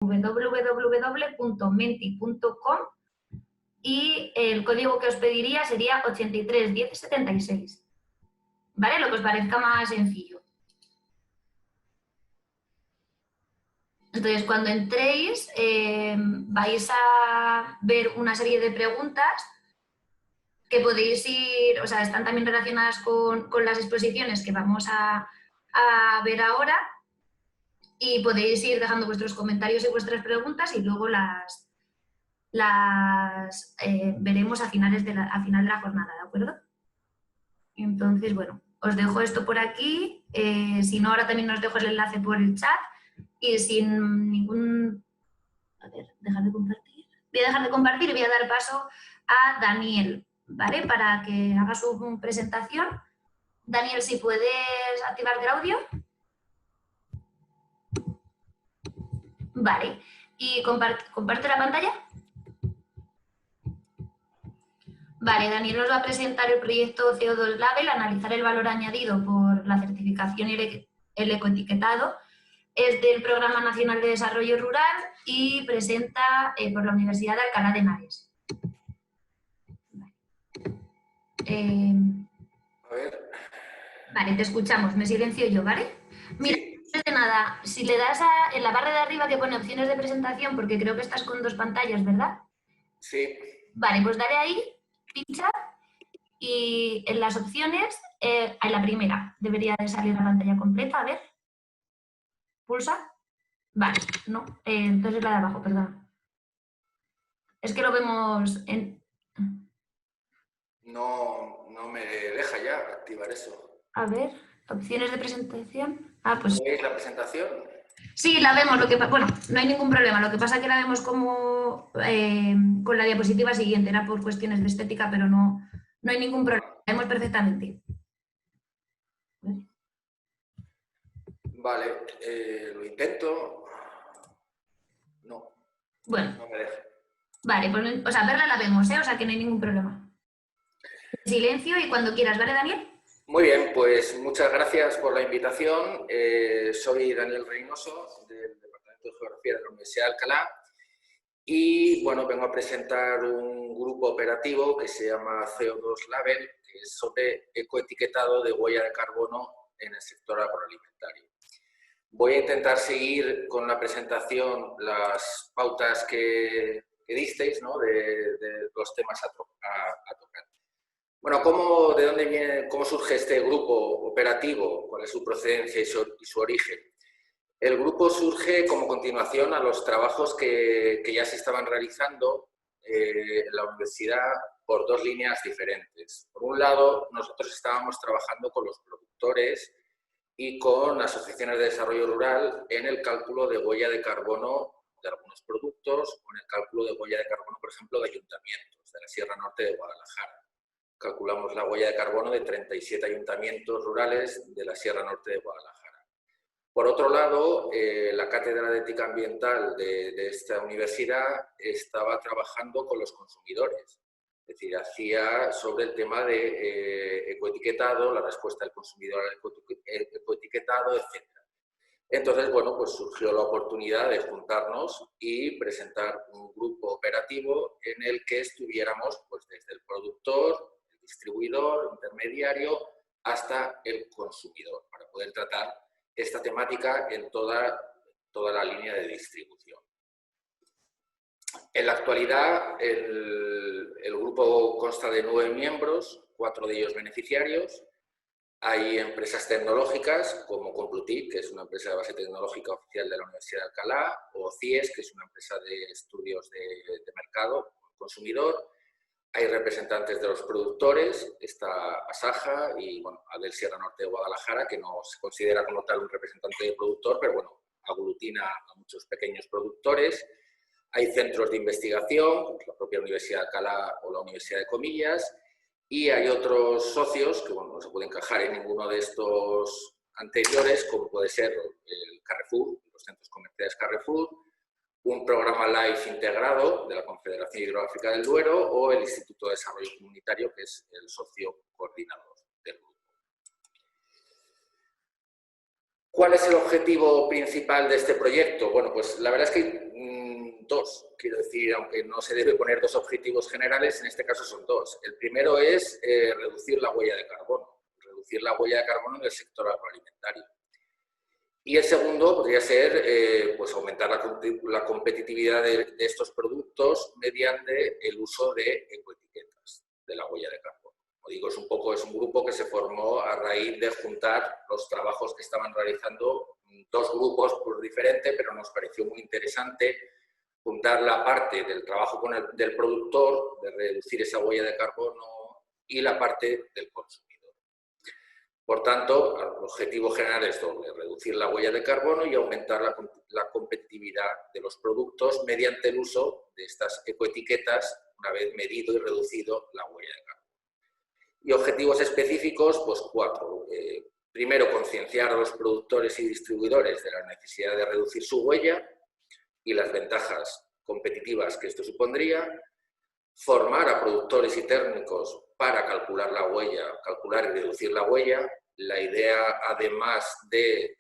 www.menti.com y el código que os pediría sería 831076. ¿Vale? Lo que os parezca más sencillo. Entonces, cuando entréis, vais a ver una serie de preguntas que podéis ir, o sea, están también relacionadas con las exposiciones que vamos a ver ahora, y podéis ir dejando vuestros comentarios y vuestras preguntas y luego las veremos al final de la jornada, ¿de acuerdo? Entonces, bueno, os dejo esto por aquí. Si no, ahora también os dejo el enlace por el chat. Y sin ningún... A ver, dejar de compartir. Voy a dejar de compartir y voy a dar paso a Daniel, ¿vale? Para que haga su presentación. Daniel, si puedes activar el audio. Vale. ¿Y comparte la pantalla? Vale, Daniel nos va a presentar el proyecto CO2 Label, analizar el valor añadido por la certificación y el ecoetiquetado. Es del Programa Nacional de Desarrollo Rural y presenta por la Universidad de Alcalá de Henares. A ver. Vale, te escuchamos. Me silencio yo, ¿vale? Mira, Sí. antes de nada, si le das en la barra de arriba que pone opciones de presentación, porque creo que estás con dos pantallas, ¿verdad? Sí. Vale, pues dale ahí, pincha, y en las opciones, en la primera, debería de salir la pantalla completa, a ver. Pulsa. Vale, no, entonces la de abajo, perdón. Es que lo vemos en... No me deja ya activar eso. A ver, opciones de presentación. Ah, pues... ¿Veis la presentación? Sí, la vemos. Bueno, no hay ningún problema. Lo que pasa es que la vemos como con la diapositiva siguiente. Era por cuestiones de estética, pero no hay ningún problema. La vemos perfectamente. Vale, lo intento. No. Bueno. No me deja. Vale, pues, o sea, verla la vemos, ¿eh? O sea, que no hay ningún problema. Silencio y cuando quieras, ¿vale, Daniel? Muy bien, pues muchas gracias por la invitación. Soy Daniel Reynoso, del Departamento de Geografía de la Universidad de Alcalá. Y, bueno, vengo a presentar un grupo operativo que se llama CO2 Label, que es sobre ecoetiquetado de huella de carbono en el sector agroalimentario. Voy a intentar seguir con la presentación las pautas que disteis, ¿no? de los temas a tocar. Bueno, ¿de dónde viene, cómo surge este grupo operativo? ¿Cuál es su procedencia y su origen? El grupo surge como continuación a los trabajos que ya se estaban realizando en la universidad por dos líneas diferentes. Por un lado, nosotros estábamos trabajando con los productores y con asociaciones de desarrollo rural en el cálculo de huella de carbono de algunos productos o en el cálculo de huella de carbono, por ejemplo, de ayuntamientos de la Sierra Norte de Guadalajara. Calculamos la huella de carbono de 37 ayuntamientos rurales de la Sierra Norte de Guadalajara. Por otro lado, la Cátedra de Ética Ambiental de esta universidad estaba trabajando con los consumidores. Es decir, hacía sobre el tema de ecoetiquetado, la respuesta del consumidor al ecoetiquetado, etc. Entonces, bueno, pues surgió la oportunidad de juntarnos y presentar un grupo operativo en el que estuviéramos pues, desde el productor, el distribuidor, el intermediario, hasta el consumidor, para poder tratar esta temática en toda la línea de distribución. En la actualidad, el grupo consta de 9 miembros, 4 de ellos beneficiarios. Hay empresas tecnológicas como Complutit, que es una empresa de base tecnológica oficial de la Universidad de Alcalá, o CIES, que es una empresa de estudios de mercado consumidor. Hay representantes de los productores, está Asaja y bueno, Adel Sierra Norte de Guadalajara, que no se considera como tal un representante de productor, pero bueno, aglutina a muchos pequeños productores. Hay centros de investigación, como la propia Universidad de Alcalá o la Universidad de Comillas, y hay otros socios que bueno, no se pueden encajar en ninguno de estos anteriores, como puede ser el Carrefour, los centros comerciales Carrefour, un programa LIFE integrado de la Confederación Hidrográfica del Duero o el Instituto de Desarrollo Comunitario, que es el socio coordinador del grupo. ¿Cuál es el objetivo principal de este proyecto? Bueno, pues la verdad es que son dos. Quiero decir, aunque no se debe poner dos objetivos generales, en este caso son dos. El primero es reducir la huella de carbono. Reducir la huella de carbono en el sector agroalimentario. Y el segundo podría ser pues aumentar la competitividad de estos productos mediante el uso de ecoetiquetas de la huella de carbono. Como digo, es un grupo que se formó a raíz de juntar los trabajos que estaban realizando dos grupos por diferente, pero nos pareció muy interesante juntar la parte del trabajo del productor, de reducir esa huella de carbono, y la parte del consumidor. Por tanto, el objetivo general es doble: reducir la huella de carbono y aumentar la competitividad de los productos mediante el uso de estas ecoetiquetas, una vez medido y reducido la huella de carbono. Y objetivos específicos, pues 4. Primero, concienciar a los productores y distribuidores de la necesidad de reducir su huella y las ventajas competitivas que esto supondría. Formar a productores y técnicos para calcular la huella, calcular y reducir la huella. La idea, además de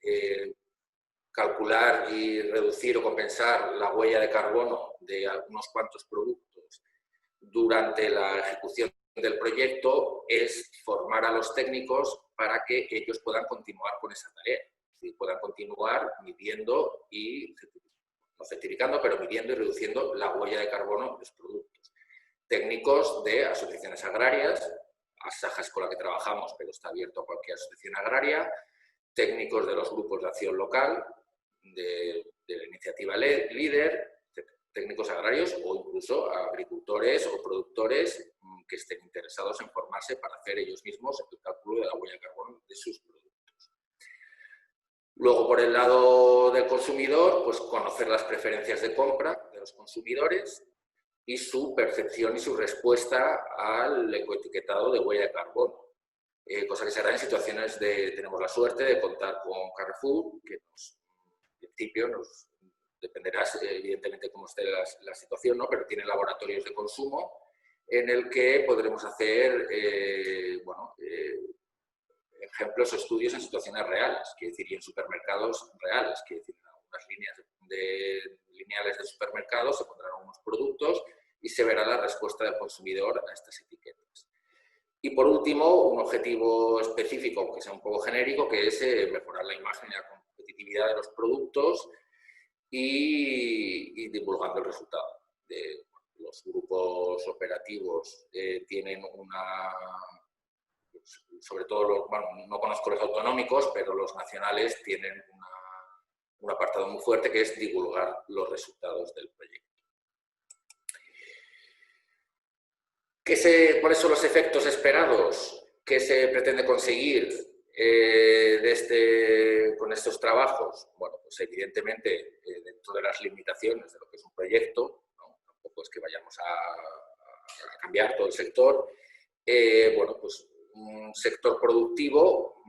calcular y reducir o compensar la huella de carbono de algunos cuantos productos durante la ejecución del proyecto, es formar a los técnicos para que ellos puedan continuar con esa tarea. Es decir, puedan continuar midiendo y, no certificando, pero midiendo y reduciendo la huella de carbono de los productos. Técnicos de asociaciones agrarias, Asaja es con la que trabajamos, pero está abierto a cualquier asociación agraria, técnicos de los grupos de acción local, de la iniciativa LEADER, técnicos agrarios o incluso agricultores o productores que estén interesados en formarse para hacer ellos mismos el cálculo de la huella de carbono de sus productos. Luego, por el lado del consumidor, pues conocer las preferencias de compra de los consumidores y su percepción y su respuesta al ecoetiquetado de huella de carbono. Cosa que se hará en situaciones tenemos la suerte de contar con Carrefour, que en principio dependerá evidentemente cómo esté la situación, ¿no? Pero tiene laboratorios de consumo en el que podremos hacer ejemplos o estudios en situaciones reales, quiere decir, y en supermercados reales, quiere decir, en algunas líneas lineales de supermercados se pondrán unos productos y se verá la respuesta del consumidor a estas etiquetas. Y por último, un objetivo específico, aunque sea un poco genérico, que es mejorar la imagen y la competitividad de los productos y divulgando el resultado. Los grupos operativos tienen sobre todo, no conozco los autonómicos, pero los nacionales tienen un apartado muy fuerte que es divulgar los resultados del proyecto. ¿Cuáles son los efectos esperados? ¿Qué se pretende conseguir con estos trabajos? Bueno, pues evidentemente dentro de las limitaciones de lo que es un proyecto, ¿no? Tampoco es que vayamos a cambiar todo el sector. Bueno, pues un sector productivo,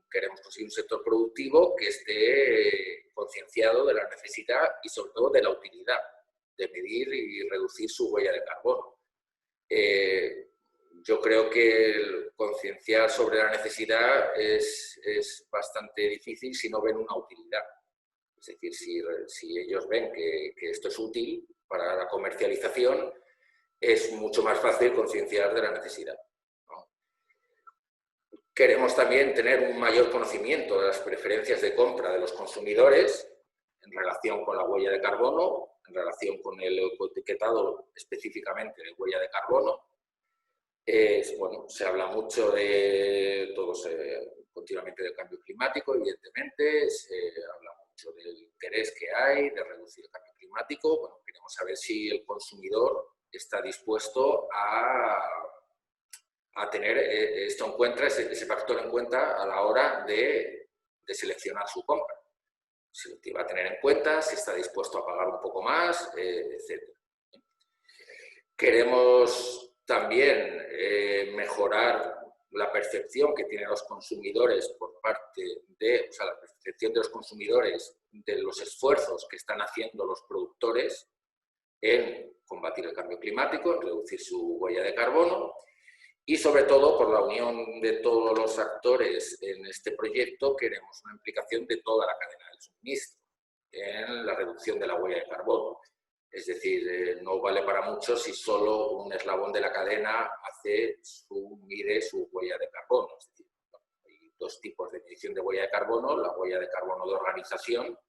queremos conseguir un sector productivo que esté concienciado de la necesidad y sobre todo de la utilidad de medir y reducir su huella de carbono. Yo creo que concienciar sobre la necesidad es bastante difícil si no ven una utilidad. Es decir, si ellos ven que esto es útil para la comercialización, es mucho más fácil concienciar de la necesidad, ¿no? Queremos también tener un mayor conocimiento de las preferencias de compra de los consumidores en relación con la huella de carbono, en relación con el ecoetiquetado específicamente de huella de carbono. Bueno, se habla mucho continuamente del cambio climático, evidentemente, se habla mucho del interés que hay de reducir el cambio climático. Bueno, queremos saber si el consumidor está dispuesto a tener esto en cuenta, ese factor en cuenta a la hora de seleccionar su compra. Si lo va a tener en cuenta, si está dispuesto a pagar un poco más, etc. Queremos también mejorar la percepción que tienen los consumidores la percepción de los consumidores de los esfuerzos que están haciendo los productores en combatir el cambio climático, en reducir su huella de carbono y sobre todo por la unión de todos los actores en este proyecto queremos una implicación de toda la cadena del suministro en la reducción de la huella de carbono. Es decir, no vale para mucho si solo un eslabón de la cadena mide su huella de carbono. Es decir, hay dos tipos de medición de huella de carbono: la huella de carbono de organización,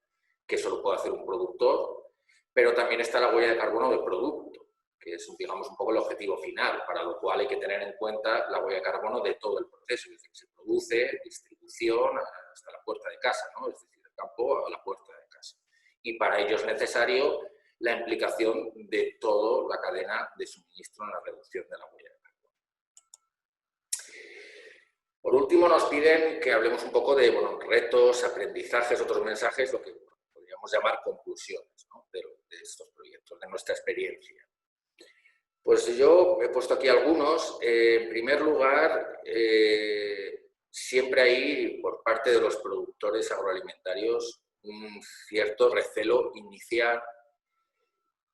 que solo puede hacer un productor, pero también está la huella de carbono del producto, que es, digamos, un poco el objetivo final, para lo cual hay que tener en cuenta la huella de carbono de todo el proceso, es decir, que se produce, distribución, hasta la puerta de casa, ¿no? Es decir, del campo a la puerta de casa. Y para ello es necesario la implicación de toda la cadena de suministro en la reducción de la huella de carbono. Por último, nos piden que hablemos un poco de retos, aprendizajes, otros mensajes, lo que podríamos llamar conclusiones, ¿no?, de estos proyectos, de nuestra experiencia. Pues yo he puesto aquí algunos. En primer lugar, siempre hay por parte de los productores agroalimentarios un cierto recelo inicial.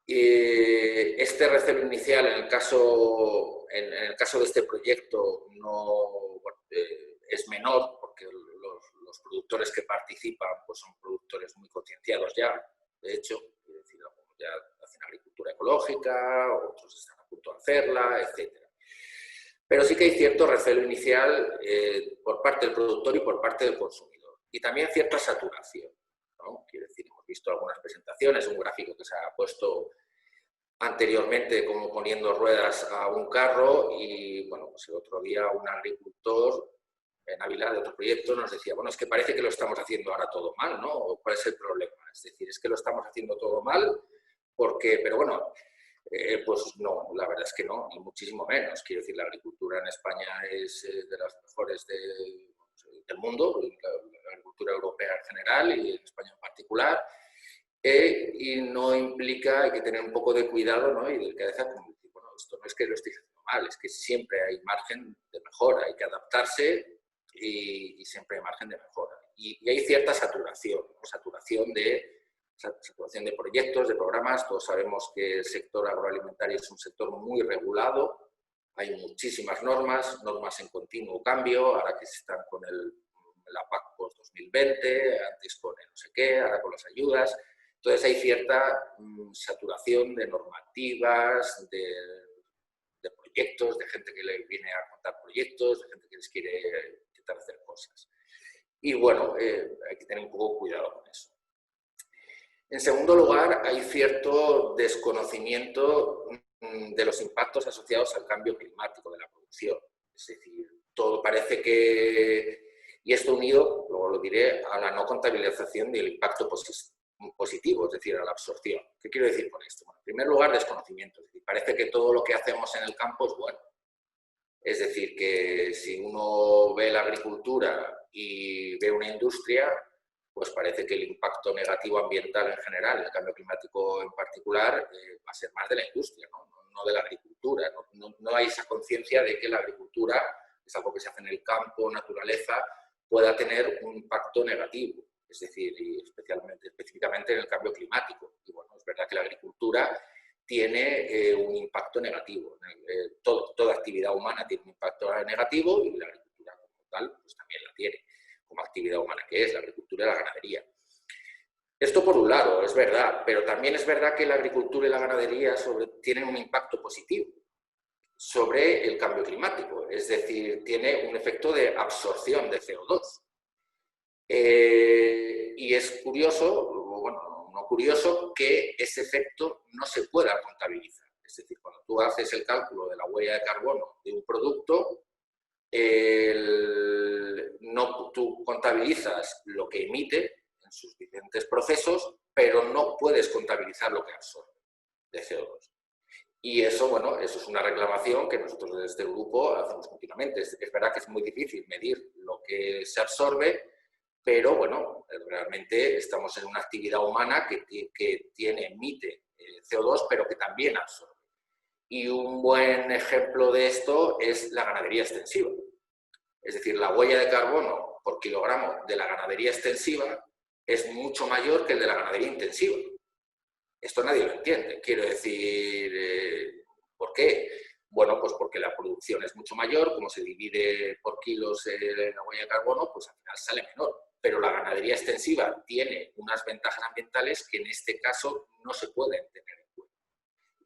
Este recelo inicial, en el caso de este proyecto, es menor, porque los productores que participan pues son productores muy concienciados ya, de hecho, es decir, ya hacen agricultura ecológica, otros están a punto de hacerla, etc. Pero sí que hay cierto recelo inicial por parte del productor y por parte del consumidor. Y también cierta saturación, ¿no? Quiero decir, hemos visto algunas presentaciones, un gráfico que se ha puesto anteriormente como poniendo ruedas a un carro, y bueno, pues el otro día un agricultor en Ávila de otro proyecto nos decía, bueno, es que parece que lo estamos haciendo ahora todo mal, ¿no? ¿Cuál es el problema? Es decir, es que lo estamos haciendo todo mal porque, pero bueno, pues no, la verdad es que no, ni muchísimo menos. Quiero decir, la agricultura en España es de las mejores del mundo, la agricultura europea en general y en España en particular, y no implica, hay que tener un poco de cuidado, ¿no?, y delicadeza, como decir, bueno, esto no es que lo estéis haciendo mal, es que siempre hay margen de mejora, hay que adaptarse y siempre hay margen de mejora. Y hay cierta saturación, ¿no?, saturación de proyectos, de programas. Todos sabemos que el sector agroalimentario es un sector muy regulado, hay muchísimas normas en continuo cambio, ahora que se están con la PAC post 2020, antes con el no sé qué, ahora con las ayudas. Entonces hay cierta saturación de normativas, de proyectos, de gente que le viene a contar proyectos, de gente que les quiere intentar hacer cosas. Y bueno, hay que tener un poco cuidado con eso. En segundo lugar, hay cierto desconocimiento de los impactos asociados al cambio climático de la producción. Es decir, todo parece que, y esto unido, luego lo diré, a la no contabilización del impacto positivo, es decir, a la absorción. ¿Qué quiero decir con esto? Bueno, en primer lugar, desconocimiento. Es decir, parece que todo lo que hacemos en el campo es bueno. Es decir, que si uno ve la agricultura y ve una industria, pues parece que el impacto negativo ambiental en general, el cambio climático en particular, va a ser más de la industria, no de la agricultura. No hay esa conciencia de que la agricultura, es algo que se hace en el campo, naturaleza, pueda tener un impacto negativo. Es decir, y específicamente en el cambio climático. Y bueno, es verdad que la agricultura tiene un impacto negativo. Toda actividad humana tiene un impacto negativo, y la agricultura como tal pues también la tiene, como actividad humana que es la agricultura y la ganadería. Esto por un lado es verdad, pero también es verdad que la agricultura y la ganadería tienen un impacto positivo sobre el cambio climático, es decir, tiene un efecto de absorción de CO2. Y es curioso, bueno, no curioso, que ese efecto no se pueda contabilizar. Es decir, cuando tú haces el cálculo de la huella de carbono de un producto, tú contabilizas lo que emite en sus diferentes procesos, pero no puedes contabilizar lo que absorbe de CO2. Y eso, bueno, eso es una reclamación que nosotros desde este grupo hacemos continuamente. Es verdad que es muy difícil medir lo que se absorbe, pero bueno, realmente estamos en una actividad humana que emite CO2, pero que también absorbe. Y un buen ejemplo de esto es la ganadería extensiva. Es decir, la huella de carbono por kilogramo de la ganadería extensiva es mucho mayor que el de la ganadería intensiva. Esto nadie lo entiende. Quiero decir, ¿por qué? Bueno, pues porque la producción es mucho mayor, como se divide por kilos la huella de carbono, pues al final sale menor. Pero la ganadería extensiva tiene unas ventajas ambientales que en este caso no se pueden tener en cuenta.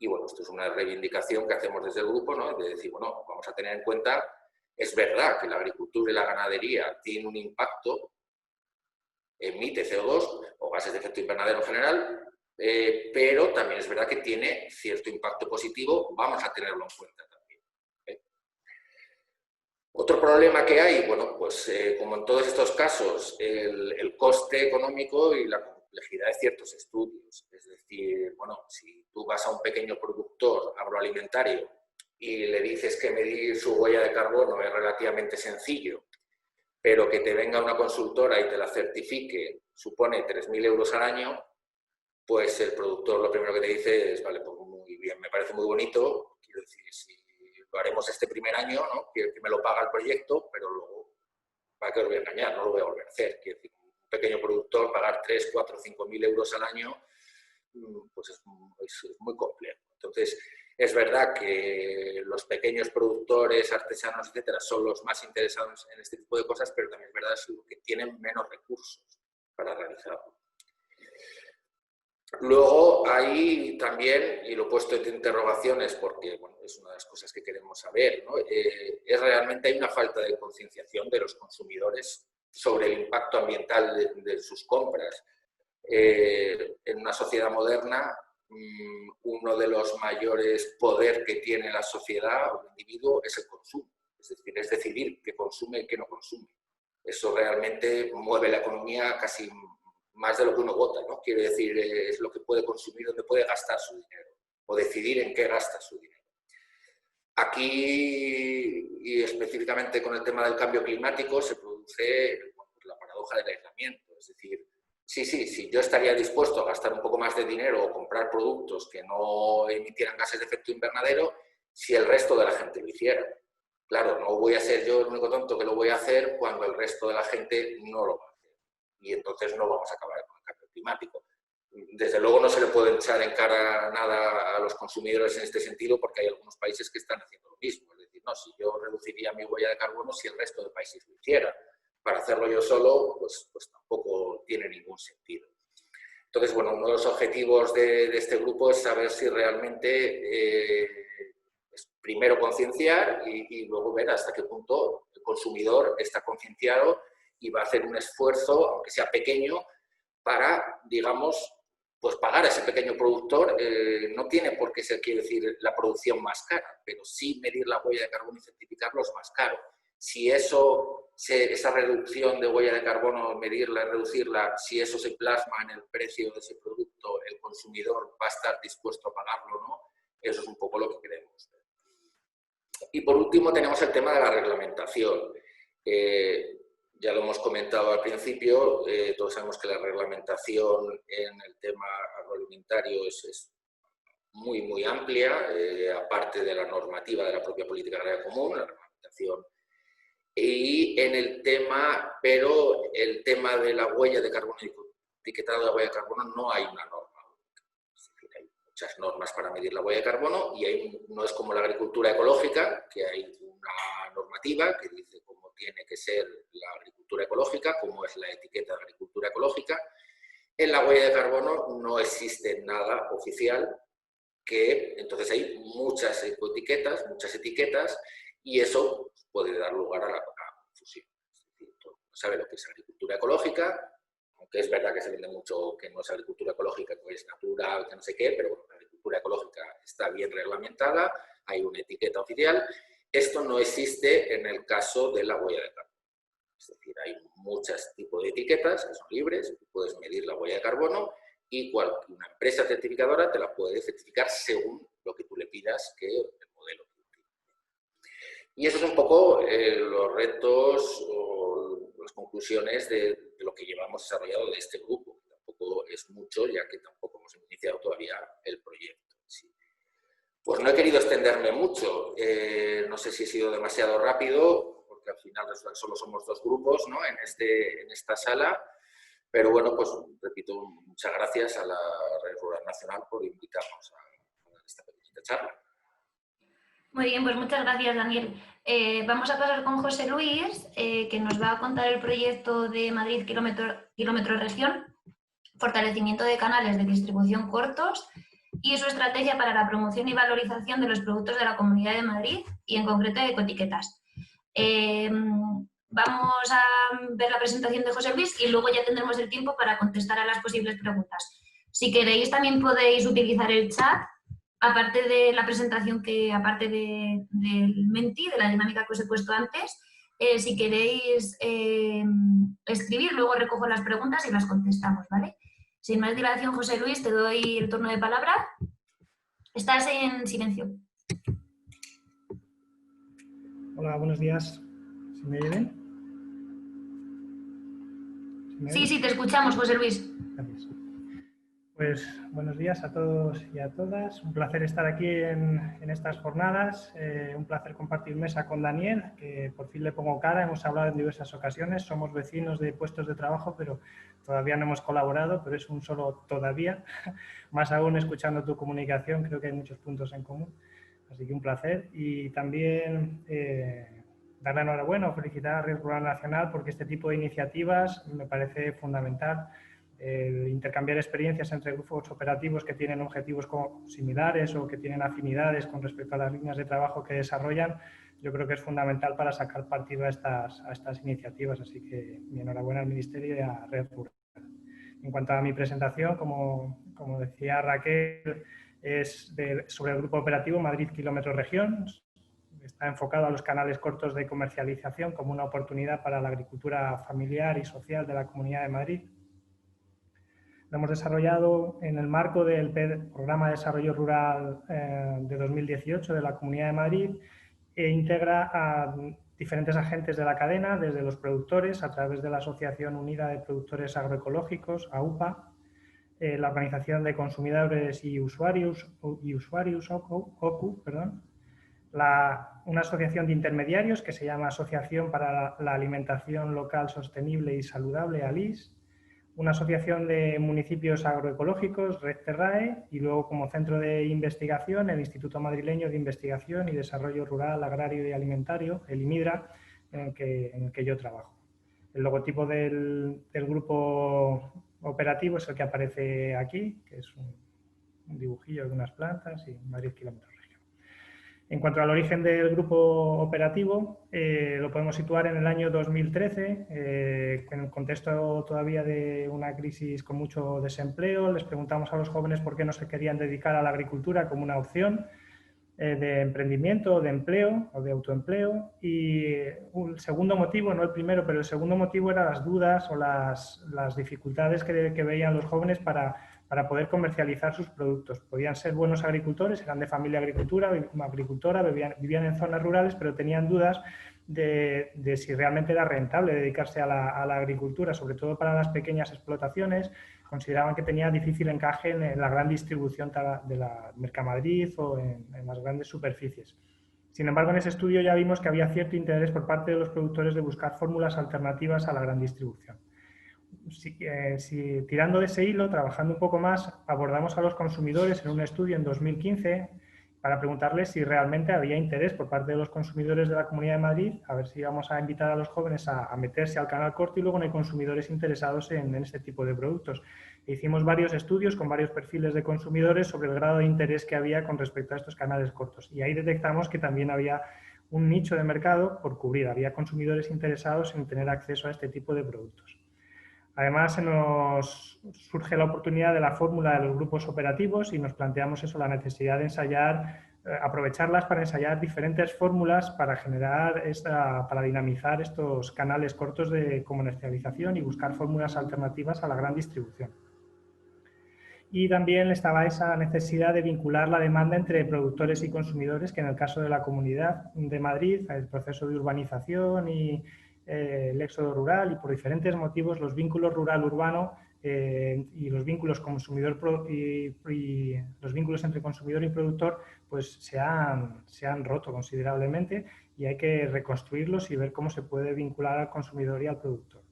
Y bueno, esto es una reivindicación que hacemos desde el grupo, ¿no? De decir, bueno, vamos a tener en cuenta, es verdad que la agricultura y la ganadería tienen un impacto, emite CO2 o gases de efecto invernadero en general, pero también es verdad que tiene cierto impacto positivo, vamos a tenerlo en cuenta también. Otro problema que hay, bueno, pues como en todos estos casos, el coste económico y la complejidad de ciertos estudios. Es decir, bueno, si tú vas a un pequeño productor agroalimentario y le dices que medir su huella de carbono es relativamente sencillo, pero que te venga una consultora y te la certifique supone 3.000 euros al año, pues el productor lo primero que te dice es, vale, pues muy bien, me parece muy bonito, quiero decir, si lo haremos este primer año, ¿no? Que me lo paga el proyecto, pero luego, ¿para qué os voy a engañar? No lo voy a volver a hacer. Quiero decir, un pequeño productor, pagar 3, 4, 5.000 euros al año, pues es muy complejo. Entonces, es verdad que los pequeños productores, artesanos, etcétera, son los más interesados en este tipo de cosas, pero también es verdad que tienen menos recursos para realizarlo. Luego hay también, y lo he puesto entre interrogaciones porque bueno, es una de las cosas que queremos saber, ¿no? Es realmente hay una falta de concienciación de los consumidores sobre el impacto ambiental de sus compras. En una sociedad moderna, uno de los mayores poderes que tiene la sociedad o el individuo es el consumo, es decir, es decidir qué consume y qué no consume. Eso realmente mueve la economía casi más de lo que uno vota, ¿no? Quiere decir, es lo que puede consumir, donde puede gastar su dinero, o decidir en qué gasta su dinero. Aquí, y específicamente con el tema del cambio climático, se produce la paradoja del aislamiento. Es decir, sí, yo estaría dispuesto a gastar un poco más de dinero o comprar productos que no emitieran gases de efecto invernadero si el resto de la gente lo hiciera. Claro, no voy a ser yo el único tonto que lo voy a hacer cuando el resto de la gente no lo va a hacer. Y entonces no vamos a acabar con el cambio climático. Desde luego no se le puede echar en cara nada a los consumidores en este sentido porque hay algunos países que están haciendo lo mismo. Es decir, no, si yo reduciría mi huella de carbono si el resto de países lo hiciera. Para hacerlo yo solo, pues tampoco tiene ningún sentido. Entonces, bueno, uno de los objetivos de este grupo es saber si realmente es primero concienciar y luego ver hasta qué punto el consumidor está concienciado y va a hacer un esfuerzo, aunque sea pequeño, para, digamos, pues pagar a ese pequeño productor. No tiene por qué ser, quiero decir, la producción más cara, pero sí medir la huella de carbono y certificarlo es más caro. Si esa reducción de huella de carbono, medirla y reducirla, si eso se plasma en el precio de ese producto, el consumidor va a estar dispuesto a pagarlo o no, eso es un poco lo que queremos. Y por último tenemos el tema de la reglamentación. Ya lo hemos comentado al principio, todos sabemos que la reglamentación en el tema agroalimentario es muy, muy amplia, aparte de la normativa de la propia política agraria común, la reglamentación. Y en el tema, pero el tema de la huella de carbono, etiquetado de la huella de carbono, no hay una norma. Es decir, hay muchas normas para medir la huella de carbono y no es como la agricultura ecológica, que hay una normativa que dice cómo tiene que ser la agricultura ecológica, cómo es la etiqueta de agricultura ecológica. En la huella de carbono no existe nada oficial, entonces hay muchas etiquetas, y eso puede dar lugar a la confusión. Es decir, todo el mundo sabe lo que es agricultura ecológica, aunque es verdad que se vende mucho que no es agricultura ecológica, que es natural, que no sé qué, pero bueno, la agricultura ecológica está bien reglamentada, hay una etiqueta oficial. Esto no existe en el caso de la huella de carbono. Es decir, hay muchos tipos de etiquetas que son libres, tú puedes medir la huella de carbono y una empresa certificadora te la puede certificar según lo que tú le pidas que el modelo. Y eso es un poco los retos o las conclusiones de lo que llevamos desarrollado de este grupo. Tampoco es mucho, ya que tampoco hemos iniciado todavía el proyecto. Sí. Pues no he querido extenderme mucho. No sé si he sido demasiado rápido, porque al final solo somos dos grupos, ¿no? en esta sala. Pero bueno, pues repito, muchas gracias a la Red Rural Nacional por invitarnos a esta pequeñita charla. Muy bien, pues muchas gracias, Daniel. Vamos a pasar con José Luis, que nos va a contar el proyecto de Madrid Kilómetro Región, fortalecimiento de canales de distribución cortos y su estrategia para la promoción y valorización de los productos de la Comunidad de Madrid y en concreto de ecoetiquetas. Vamos a ver la presentación de José Luis y luego ya tendremos el tiempo para contestar a las posibles preguntas. Si queréis también podéis utilizar el chat, aparte de la presentación aparte del Menti, de la dinámica que os he puesto antes. Si queréis escribir, luego recojo las preguntas y las contestamos, ¿vale? Sin más dilación, José Luis, te doy el turno de palabra. Estás en silencio. Hola, buenos días. ¿Se me oye bien? Sí, te escuchamos, José Luis. Gracias. Pues buenos días a todos y a todas. Un placer estar aquí en estas jornadas. Un placer compartir mesa con Daniel, que por fin le pongo cara. Hemos hablado en diversas ocasiones. Somos vecinos de puestos de trabajo, pero todavía no hemos colaborado, pero es un solo todavía. Más aún escuchando tu comunicación, creo que hay muchos puntos en común. Así que un placer. Y también darle enhorabuena o felicitar a Red Rural Nacional porque este tipo de iniciativas me parece fundamental. Intercambiar experiencias entre grupos operativos que tienen objetivos similares o que tienen afinidades con respecto a las líneas de trabajo que desarrollan, yo creo que es fundamental para sacar partido a estas iniciativas. Así que mi enhorabuena al Ministerio y a Red Rural. En cuanto a mi presentación, como decía Raquel, es sobre el grupo operativo Madrid Kilómetro Región. Está enfocado a los canales cortos de comercialización como una oportunidad para la agricultura familiar y social de la Comunidad de Madrid. Lo hemos desarrollado en el marco del Programa de Desarrollo Rural de 2018 de la Comunidad de Madrid e integra a diferentes agentes de la cadena, desde los productores a través de la Asociación Unida de Productores Agroecológicos, AUPA, la Organización de Consumidores y Usuarios, OCU, una asociación de intermediarios que se llama Asociación para la Alimentación Local Sostenible y Saludable, ALIS, una asociación de municipios agroecológicos, Red Terrae, y luego como centro de investigación el Instituto Madrileño de Investigación y Desarrollo Rural, Agrario y Alimentario, el IMIDRA, en el que yo trabajo. El logotipo del grupo operativo es el que aparece aquí, que es un dibujillo de unas plantas y Madrid Kilómetro Región. En cuanto al origen del grupo operativo, lo podemos situar en el año 2013, en el contexto todavía de una crisis con mucho desempleo. Les preguntamos a los jóvenes por qué no se querían dedicar a la agricultura como una opción de emprendimiento, de empleo o de autoempleo. Y un segundo motivo, no el primero, pero el segundo motivo era las dudas o las dificultades que veían los jóvenes para poder comercializar sus productos. Podían ser buenos agricultores, eran de familia agricultora, vivían en zonas rurales, pero tenían dudas de si realmente era rentable dedicarse a la agricultura, sobre todo para las pequeñas explotaciones. Consideraban que tenía difícil encaje en la gran distribución de la Mercamadrid o en las grandes superficies. Sin embargo, en ese estudio ya vimos que había cierto interés por parte de los productores de buscar fórmulas alternativas a la gran distribución. Si tirando de ese hilo, trabajando un poco más, abordamos a los consumidores en un estudio en 2015 para preguntarles si realmente había interés por parte de los consumidores de la Comunidad de Madrid, a ver si íbamos a invitar a los jóvenes a meterse al canal corto y luego no hay consumidores interesados en este tipo de productos. Hicimos varios estudios con varios perfiles de consumidores sobre el grado de interés que había con respecto a estos canales cortos y ahí detectamos que también había un nicho de mercado por cubrir, había consumidores interesados en tener acceso a este tipo de productos. Además, se nos surge la oportunidad de la fórmula de los grupos operativos y nos planteamos eso, la necesidad de ensayar, aprovecharlas para ensayar diferentes fórmulas para para dinamizar estos canales cortos de comercialización y buscar fórmulas alternativas a la gran distribución. Y también estaba esa necesidad de vincular la demanda entre productores y consumidores, que en el caso de la Comunidad de Madrid, el proceso de urbanización y el éxodo rural y por diferentes motivos los vínculos rural-urbano y los vínculos los vínculos entre consumidor y productor pues se han roto considerablemente y hay que reconstruirlos y ver cómo se puede vincular al consumidor y al productor.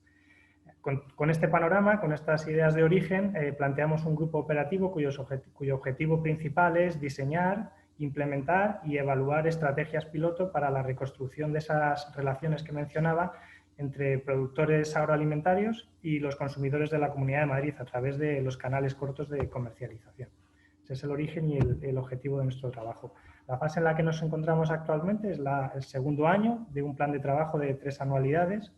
Con este panorama, con estas ideas de origen, planteamos un grupo operativo cuyo objetivo principal es diseñar, implementar y evaluar estrategias piloto para la reconstrucción de esas relaciones que mencionaba entre productores agroalimentarios y los consumidores de la Comunidad de Madrid a través de los canales cortos de comercialización. Ese es el origen y el objetivo de nuestro trabajo. La fase en la que nos encontramos actualmente es el segundo año de un plan de trabajo de 3 anualidades.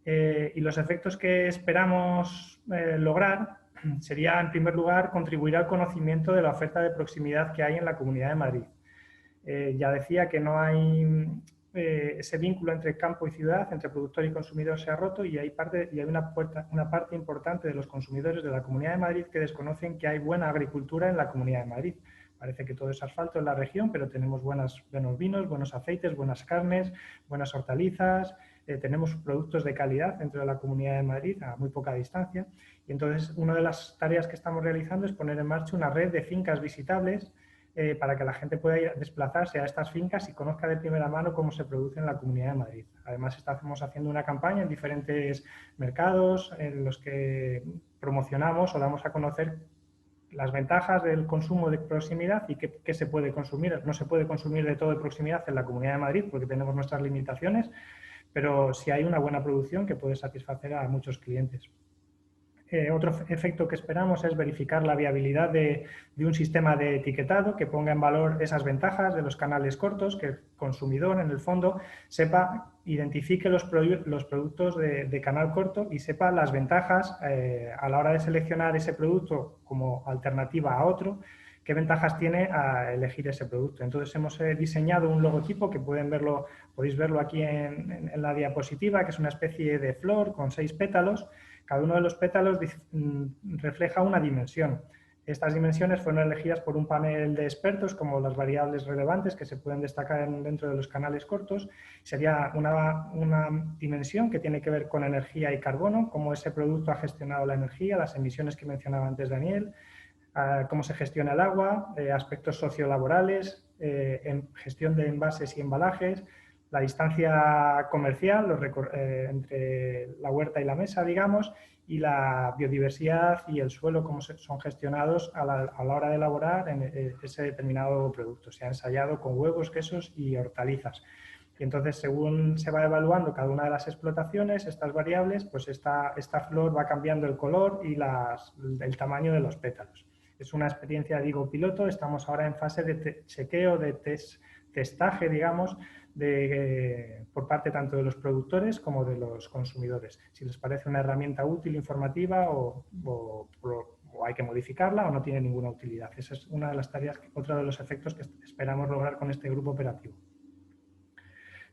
Y los efectos que esperamos lograr sería, en primer lugar, contribuir al conocimiento de la oferta de proximidad que hay en la Comunidad de Madrid. Ya decía que no hay ese vínculo entre campo y ciudad, entre productor y consumidor se ha roto y hay una parte importante de los consumidores de la Comunidad de Madrid que desconocen que hay buena agricultura en la Comunidad de Madrid. Parece que todo es asfalto en la región, pero tenemos buenos vinos, buenos aceites, buenas carnes, buenas hortalizas, tenemos productos de calidad dentro de la Comunidad de Madrid a muy poca distancia. Y entonces, una de las tareas que estamos realizando es poner en marcha una red de fincas visitables para que la gente pueda desplazarse a estas fincas y conozca de primera mano cómo se produce en la Comunidad de Madrid. Además, estamos haciendo una campaña en diferentes mercados en los que promocionamos o damos a conocer las ventajas del consumo de proximidad y qué se puede consumir. No se puede consumir de todo de proximidad en la Comunidad de Madrid porque tenemos nuestras limitaciones, pero sí hay una buena producción que puede satisfacer a muchos clientes. Otro efecto que esperamos es verificar la viabilidad de un sistema de etiquetado que ponga en valor esas ventajas de los canales cortos, que el consumidor, en el fondo, identifique los productos de canal corto y sepa las ventajas a la hora de seleccionar ese producto como alternativa a otro, qué ventajas tiene a elegir ese producto. Entonces, hemos diseñado un logotipo que podéis verlo aquí en la diapositiva, que es una especie de flor con 6 pétalos. Cada uno de los pétalos refleja una dimensión. Estas dimensiones fueron elegidas por un panel de expertos como las variables relevantes que se pueden destacar dentro de los canales cortos. Sería una dimensión que tiene que ver con energía y carbono, cómo ese producto ha gestionado la energía, las emisiones que mencionaba antes Daniel, cómo se gestiona el agua, aspectos sociolaborales, gestión de envases y embalajes, la distancia comercial entre la huerta y la mesa, digamos, y la biodiversidad y el suelo, cómo son gestionados a la hora de elaborar ese determinado producto. Se ha ensayado con huevos, quesos y hortalizas. Y entonces, según se va evaluando cada una de las explotaciones, estas variables, pues esta flor va cambiando el color y el tamaño de los pétalos. Es una experiencia, digo, piloto. Estamos ahora en fase de chequeo, de testaje, digamos, por parte tanto de los productores como de los consumidores. Si les parece una herramienta útil, informativa o hay que modificarla o no tiene ninguna utilidad. Esa es una de las tareas, otro de los efectos que esperamos lograr con este grupo operativo.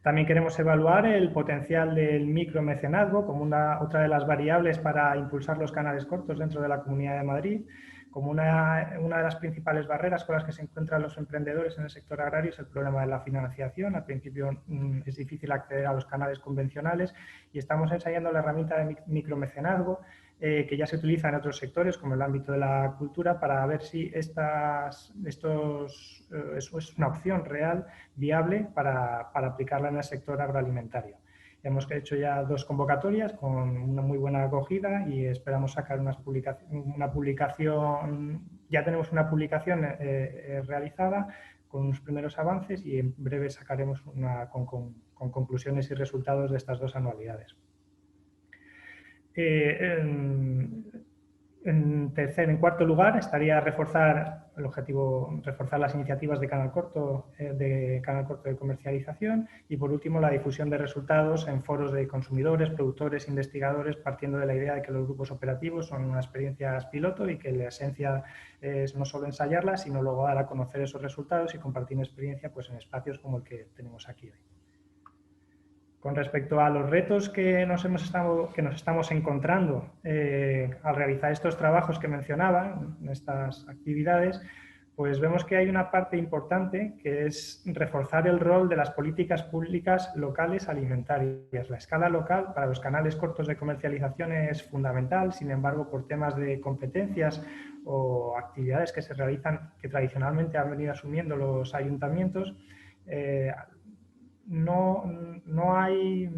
También queremos evaluar el potencial del micromecenazgo como otra de las variables para impulsar los canales cortos dentro de la Comunidad de Madrid. Como una de las principales barreras con las que se encuentran los emprendedores en el sector agrario es el problema de la financiación. Al principio es difícil acceder a los canales convencionales y estamos ensayando la herramienta de micromecenazgo que ya se utiliza en otros sectores como el ámbito de la cultura para ver si eso es una opción real, viable para aplicarla en el sector agroalimentario. Hemos hecho ya 2 convocatorias con una muy buena acogida y esperamos sacar una publicación. Ya tenemos una publicación realizada con unos primeros avances y en breve sacaremos con conclusiones y resultados de estas 2 anualidades. En cuarto lugar, estaría reforzar las iniciativas de canal corto de comercialización y, por último, la difusión de resultados en foros de consumidores, productores, investigadores, partiendo de la idea de que los grupos operativos son unas experiencias piloto y que la esencia es no solo ensayarlas, sino luego dar a conocer esos resultados y compartir experiencia pues, en espacios como el que tenemos aquí hoy. Con respecto a los retos que nos estamos encontrando al realizar estos trabajos que mencionaba, en estas actividades, pues vemos que hay una parte importante que es reforzar el rol de las políticas públicas locales alimentarias. La escala local para los canales cortos de comercialización es fundamental, sin embargo, por temas de competencias o actividades que se realizan, que tradicionalmente han venido asumiendo los ayuntamientos, no hay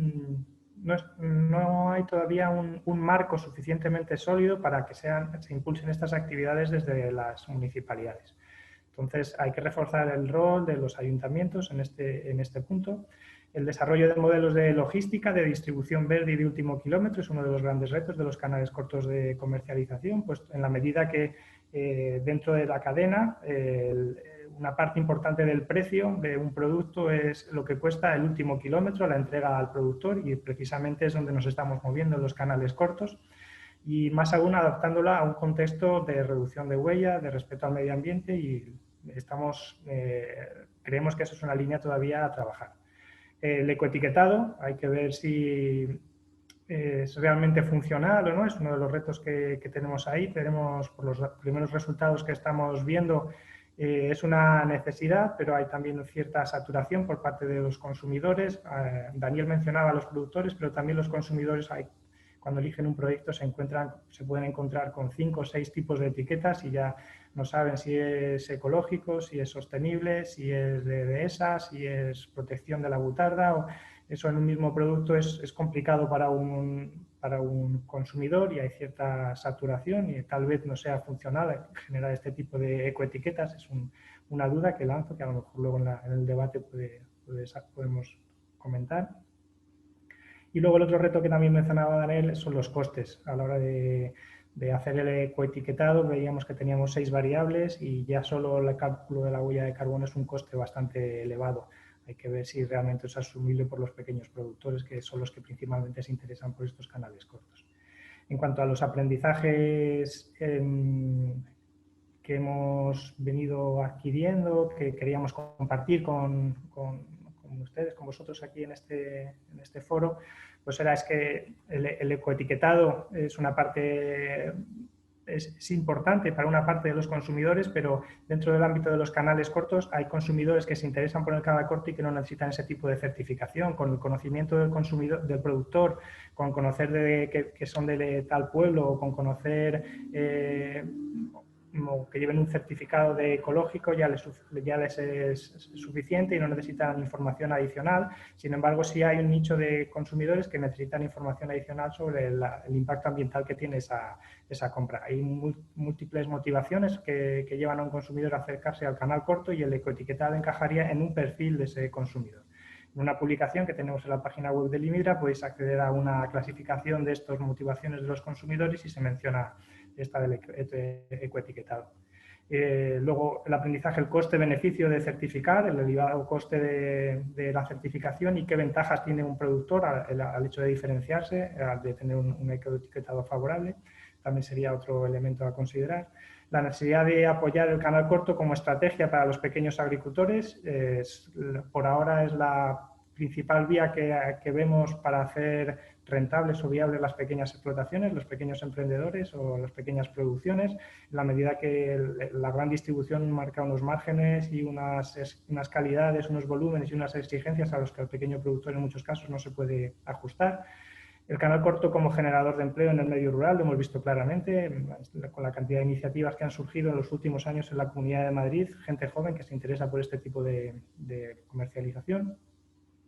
todavía un marco suficientemente sólido para que se impulsen estas actividades desde las municipalidades. Entonces, hay que reforzar el rol de los ayuntamientos en este punto. El desarrollo de modelos de logística, de distribución verde y de último kilómetro es uno de los grandes retos de los canales cortos de comercialización, pues en la medida que dentro de la cadena una parte importante del precio de un producto es lo que cuesta el último kilómetro, la entrega al productor, y precisamente es donde nos estamos moviendo en los canales cortos, y más aún adaptándola a un contexto de reducción de huella, de respeto al medio ambiente, y creemos que eso es una línea todavía a trabajar. El ecoetiquetado, hay que ver si es realmente funcional o no, es uno de los retos que tenemos ahí. Tenemos, por los primeros resultados que estamos viendo, es una necesidad, pero hay también cierta saturación por parte de los consumidores. Daniel mencionaba a los productores, pero también los consumidores, cuando eligen un proyecto, se pueden encontrar con 5 o 6 tipos de etiquetas y ya no saben si es ecológico, si es sostenible, si es de dehesa, si es protección de la butarda. Eso en un mismo producto es complicado para un consumidor, y hay cierta saturación y tal vez no sea funcional generar este tipo de ecoetiquetas. Es una duda que lanzo, que a lo mejor luego en el debate podemos comentar. Y luego el otro reto que también mencionaba Daniel son los costes. A la hora de hacer el ecoetiquetado veíamos que teníamos 6 variables y ya solo el cálculo de la huella de carbono es un coste bastante elevado. Hay que ver si realmente es asumible por los pequeños productores, que son los que principalmente se interesan por estos canales cortos. En cuanto a los aprendizajes que hemos venido adquiriendo, que queríamos compartir con ustedes, con vosotros aquí en este foro, pues es que el ecoetiquetado es una parte, es importante para una parte de los consumidores, pero dentro del ámbito de los canales cortos hay consumidores que se interesan por el canal corto y que no necesitan ese tipo de certificación. Con el conocimiento del consumidor, del productor, con conocer que son de tal pueblo, o con conocer que lleven un certificado de ecológico, ya les es suficiente y no necesitan información adicional. Sin embargo, sí hay un nicho de consumidores que necesitan información adicional sobre el impacto ambiental que tiene esa compra. Hay múltiples motivaciones que llevan a un consumidor a acercarse al canal corto, y el ecoetiquetado encajaría en un perfil de ese consumidor. En una publicación que tenemos en la página web de Limidra podéis acceder a una clasificación de estas motivaciones de los consumidores y se menciona esta del ecoetiquetado. Luego, el aprendizaje, el coste-beneficio de certificar, el elevado coste de la certificación y qué ventajas tiene un productor al hecho de diferenciarse, de tener un ecoetiquetado favorable, también sería otro elemento a considerar. La necesidad de apoyar el canal corto como estrategia para los pequeños agricultores, por ahora es la principal vía que vemos para hacer rentables o viables las pequeñas explotaciones, los pequeños emprendedores o las pequeñas producciones, en la medida que la gran distribución marca unos márgenes y unas calidades, unos volúmenes y unas exigencias a los que el pequeño productor en muchos casos no se puede ajustar. El canal corto como generador de empleo en el medio rural, lo hemos visto claramente con la cantidad de iniciativas que han surgido en los últimos años en la Comunidad de Madrid, gente joven que se interesa por este tipo de comercialización.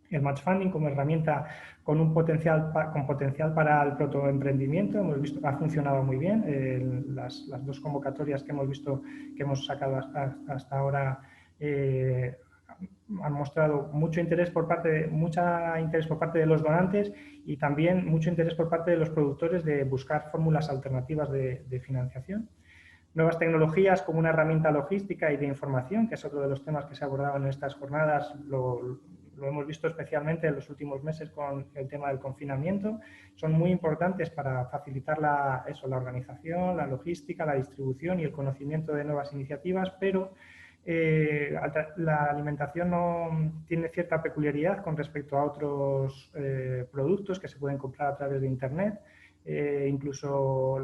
El match funding como herramienta con potencial para el protoemprendimiento, hemos visto que ha funcionado muy bien. Las 2 convocatorias que hemos visto, que hemos sacado hasta ahora, han mostrado mucho interés por parte de los donantes, y también mucho interés por parte de los productores de buscar fórmulas alternativas de financiación. Nuevas tecnologías como una herramienta logística y de información, que es otro de los temas que se abordaban en estas jornadas, lo hemos visto especialmente en los últimos meses con el tema del confinamiento. Son muy importantes para facilitar la organización, la logística, la distribución y el conocimiento de nuevas iniciativas, pero la alimentación no tiene cierta peculiaridad con respecto a otros productos que se pueden comprar a través de Internet. Incluso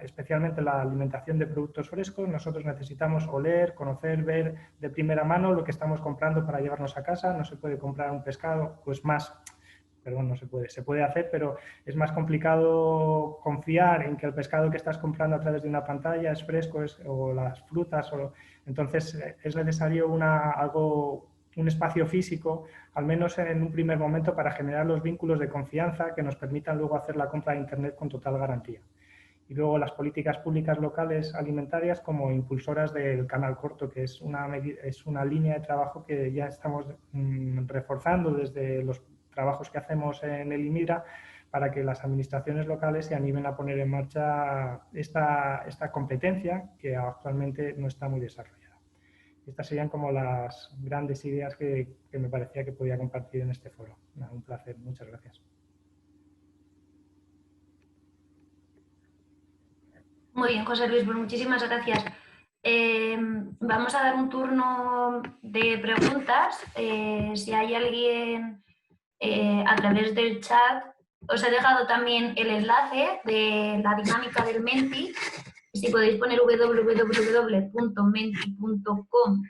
especialmente la alimentación de productos frescos, nosotros necesitamos oler, conocer, ver de primera mano lo que estamos comprando para llevarnos a casa. No se puede comprar un pescado, no se puede, se puede hacer, pero es más complicado confiar en que el pescado que estás comprando a través de una pantalla es fresco, o las frutas, entonces es necesario un espacio físico, al menos en un primer momento, para generar los vínculos de confianza que nos permitan luego hacer la compra de Internet con total garantía. y luego las políticas públicas locales alimentarias como impulsoras del canal corto, que es una línea de trabajo que ya estamos reforzando desde los trabajos que hacemos en el IMIDRA para que las administraciones locales se animen a poner en marcha esta competencia que actualmente no está muy desarrollada. Estas serían como las grandes ideas que me parecía que podía compartir en este foro. Un placer, muchas gracias. Muy bien, José Luis, pues muchísimas gracias. Vamos a dar un turno de preguntas. Si hay alguien a través del chat, os he dejado también el enlace de la dinámica del Menti. Si podéis poner www.menti.com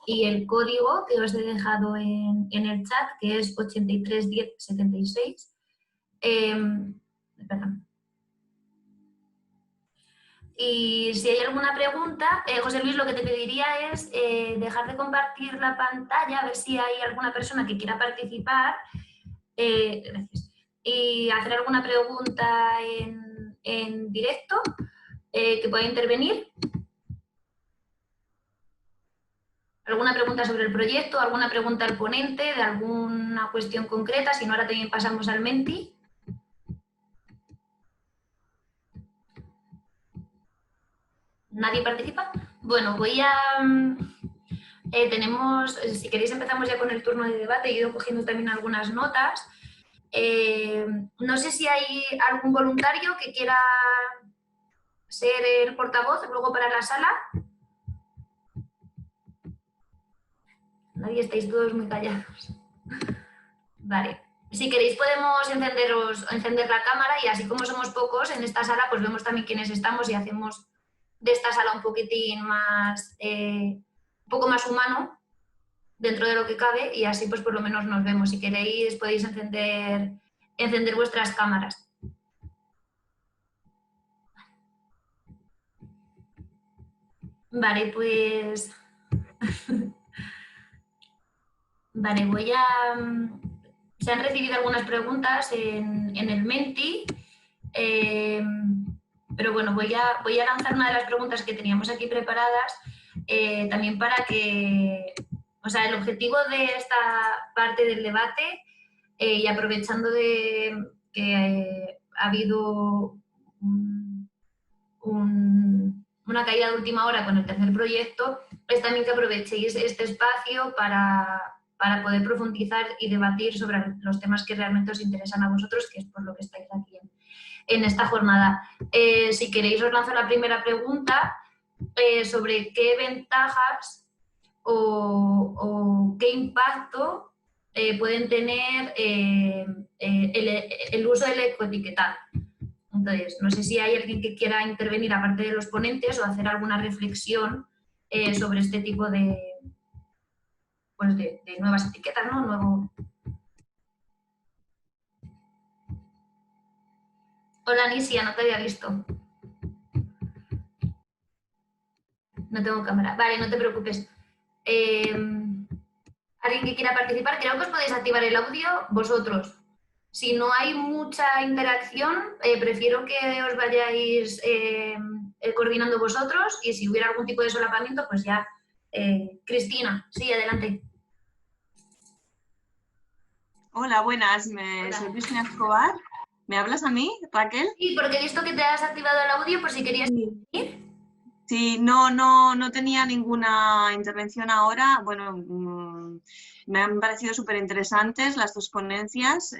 y el código que os he dejado en el chat, que es 831076. Perdón. Y si hay alguna pregunta, José Luis, lo que te pediría es dejar de compartir la pantalla, a ver si hay alguna persona que quiera participar. Gracias. Y hacer alguna pregunta en directo que pueda intervenir. ¿Alguna pregunta sobre el proyecto? ¿Alguna pregunta al ponente de alguna cuestión concreta? Si no, ahora también pasamos al Menti. ¿Nadie participa? Bueno, voy a... si queréis empezamos ya con el turno de debate. He ido cogiendo también algunas notas. No sé si hay algún voluntario que quiera ser el portavoz luego para la sala. Nadie, estáis todos muy callados. Vale. Si queréis podemos encender la cámara y así como somos pocos en esta sala, pues vemos también quiénes estamos y hacemos de esta sala un poquitín más, un poco más humano dentro de lo que cabe y así pues por lo menos nos vemos. Si queréis podéis encender vuestras cámaras. Vale, pues... Vale, se han recibido algunas preguntas en el Menti, pero bueno, voy a lanzar una de las preguntas que teníamos aquí preparadas también para que... O sea, el objetivo de esta parte del debate y aprovechando de que ha habido una caída de última hora con el tercer proyecto, es también que aprovechéis este espacio para poder profundizar y debatir sobre los temas que realmente os interesan a vosotros, que es por lo que estáis aquí en esta jornada. Si queréis os lanzo la primera pregunta sobre qué ventajas o qué impacto pueden tener el uso del ecoetiquetado. Entonces, no sé si hay alguien que quiera intervenir aparte de los ponentes o hacer alguna reflexión sobre este tipo de nuevas etiquetas, ¿no? Hola, Nisia, no te había visto. No tengo cámara. Vale, no te preocupes. ¿Alguien que quiera participar? Creo que os podéis activar el audio vosotros. Si no hay mucha interacción, prefiero que os vayáis coordinando vosotros y si hubiera algún tipo de solapamiento, pues ya. Cristina, sí, adelante. Hola, buenas. Soy Cristina Escobar. ¿Me hablas a mí, Raquel? Sí, porque he visto que te has activado el audio por si querías ir. Sí, no tenía ninguna intervención ahora. Bueno, me han parecido súper interesantes las dos ponencias.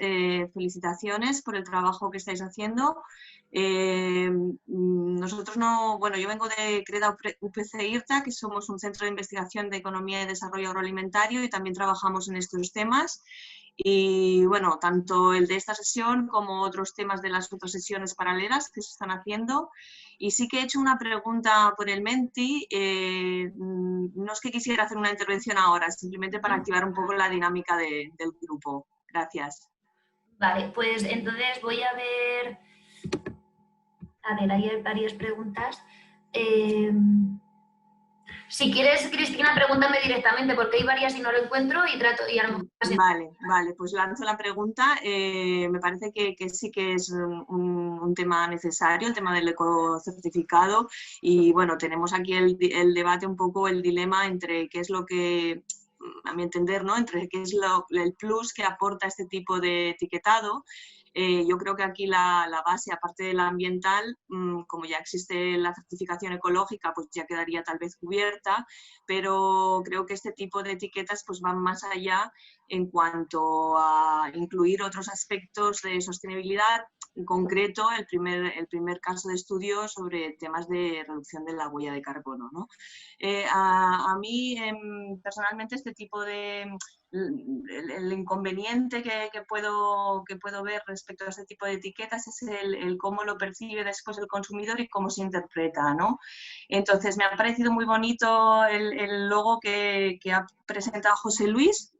Felicitaciones por el trabajo que estáis haciendo. Nosotros yo vengo de CREDA UPC IRTA, que somos un centro de investigación de economía y desarrollo agroalimentario y también trabajamos en estos temas. Y bueno, tanto el de esta sesión como otros temas de las otras sesiones paralelas que se están haciendo. Y sí que he hecho una pregunta por el Menti, no es que quisiera hacer una intervención ahora, simplemente para activar un poco la dinámica del grupo. Gracias. Vale, pues entonces voy a ver... A ver, hay varias preguntas. Si quieres, Cristina, pregúntame directamente porque hay varias y no lo encuentro y trato y a lo mejor... Vale, pues lanzo la pregunta. Me parece que sí que es un tema necesario, el tema del ecocertificado, y bueno, tenemos aquí el debate, un poco el dilema entre qué es lo que, a mi entender, ¿no? Entre qué es el plus que aporta este tipo de etiquetado. Yo creo que aquí la base, aparte de la ambiental, como ya existe la certificación ecológica, pues ya quedaría tal vez cubierta, pero creo que este tipo de etiquetas pues van más allá en cuanto a incluir otros aspectos de sostenibilidad. En concreto, el primer caso de estudio sobre temas de reducción de la huella de carbono, ¿no? A mí, personalmente, este tipo de... El inconveniente que puedo ver respecto a este tipo de etiquetas es el cómo lo percibe después el consumidor y cómo se interpreta, ¿no? Entonces, me ha parecido muy bonito el logo que ha presentado José Luis,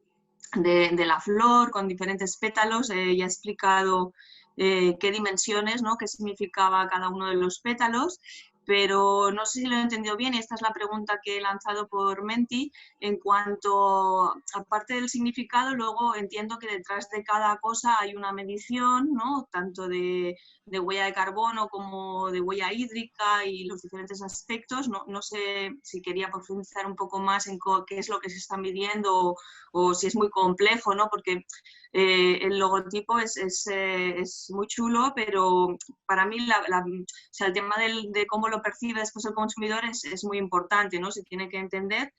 de la flor con diferentes pétalos. Ya ha explicado qué dimensiones, ¿no? Qué significaba cada uno de los pétalos, pero no sé si lo he entendido bien, y esta es la pregunta que he lanzado por Menti. En cuanto, aparte del significado, luego entiendo que detrás de cada cosa hay una medición, ¿no? Tanto de huella de carbono como de huella hídrica y los diferentes aspectos. No sé si quería profundizar un poco más en qué es lo que se está midiendo o si es muy complejo, ¿no? Porque el logotipo es muy chulo, pero para mí o sea, el tema de cómo lo percibe después el consumidor es muy importante, ¿no? Se tiene que entender.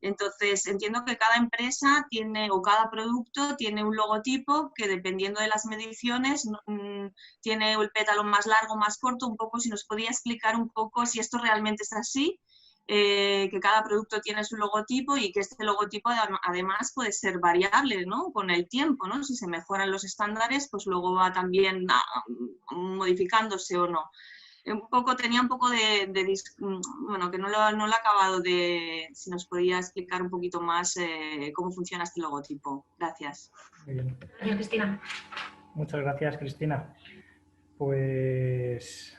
Entonces, entiendo que cada empresa tiene, o cada producto tiene un logotipo que, dependiendo de las mediciones, tiene el pétalo más largo, más corto. Un poco, si nos podía explicar un poco si esto realmente es así, que cada producto tiene su logotipo y que este logotipo además puede ser variable, ¿no? Con el tiempo, ¿no? Si se mejoran los estándares, pues luego va también modificándose o no. Tenía un poco bueno, que no lo he acabado de... Si nos podía explicar un poquito más cómo funciona este logotipo. Gracias. Muy bien. Gracias, Cristina. Muchas gracias, Cristina. Pues,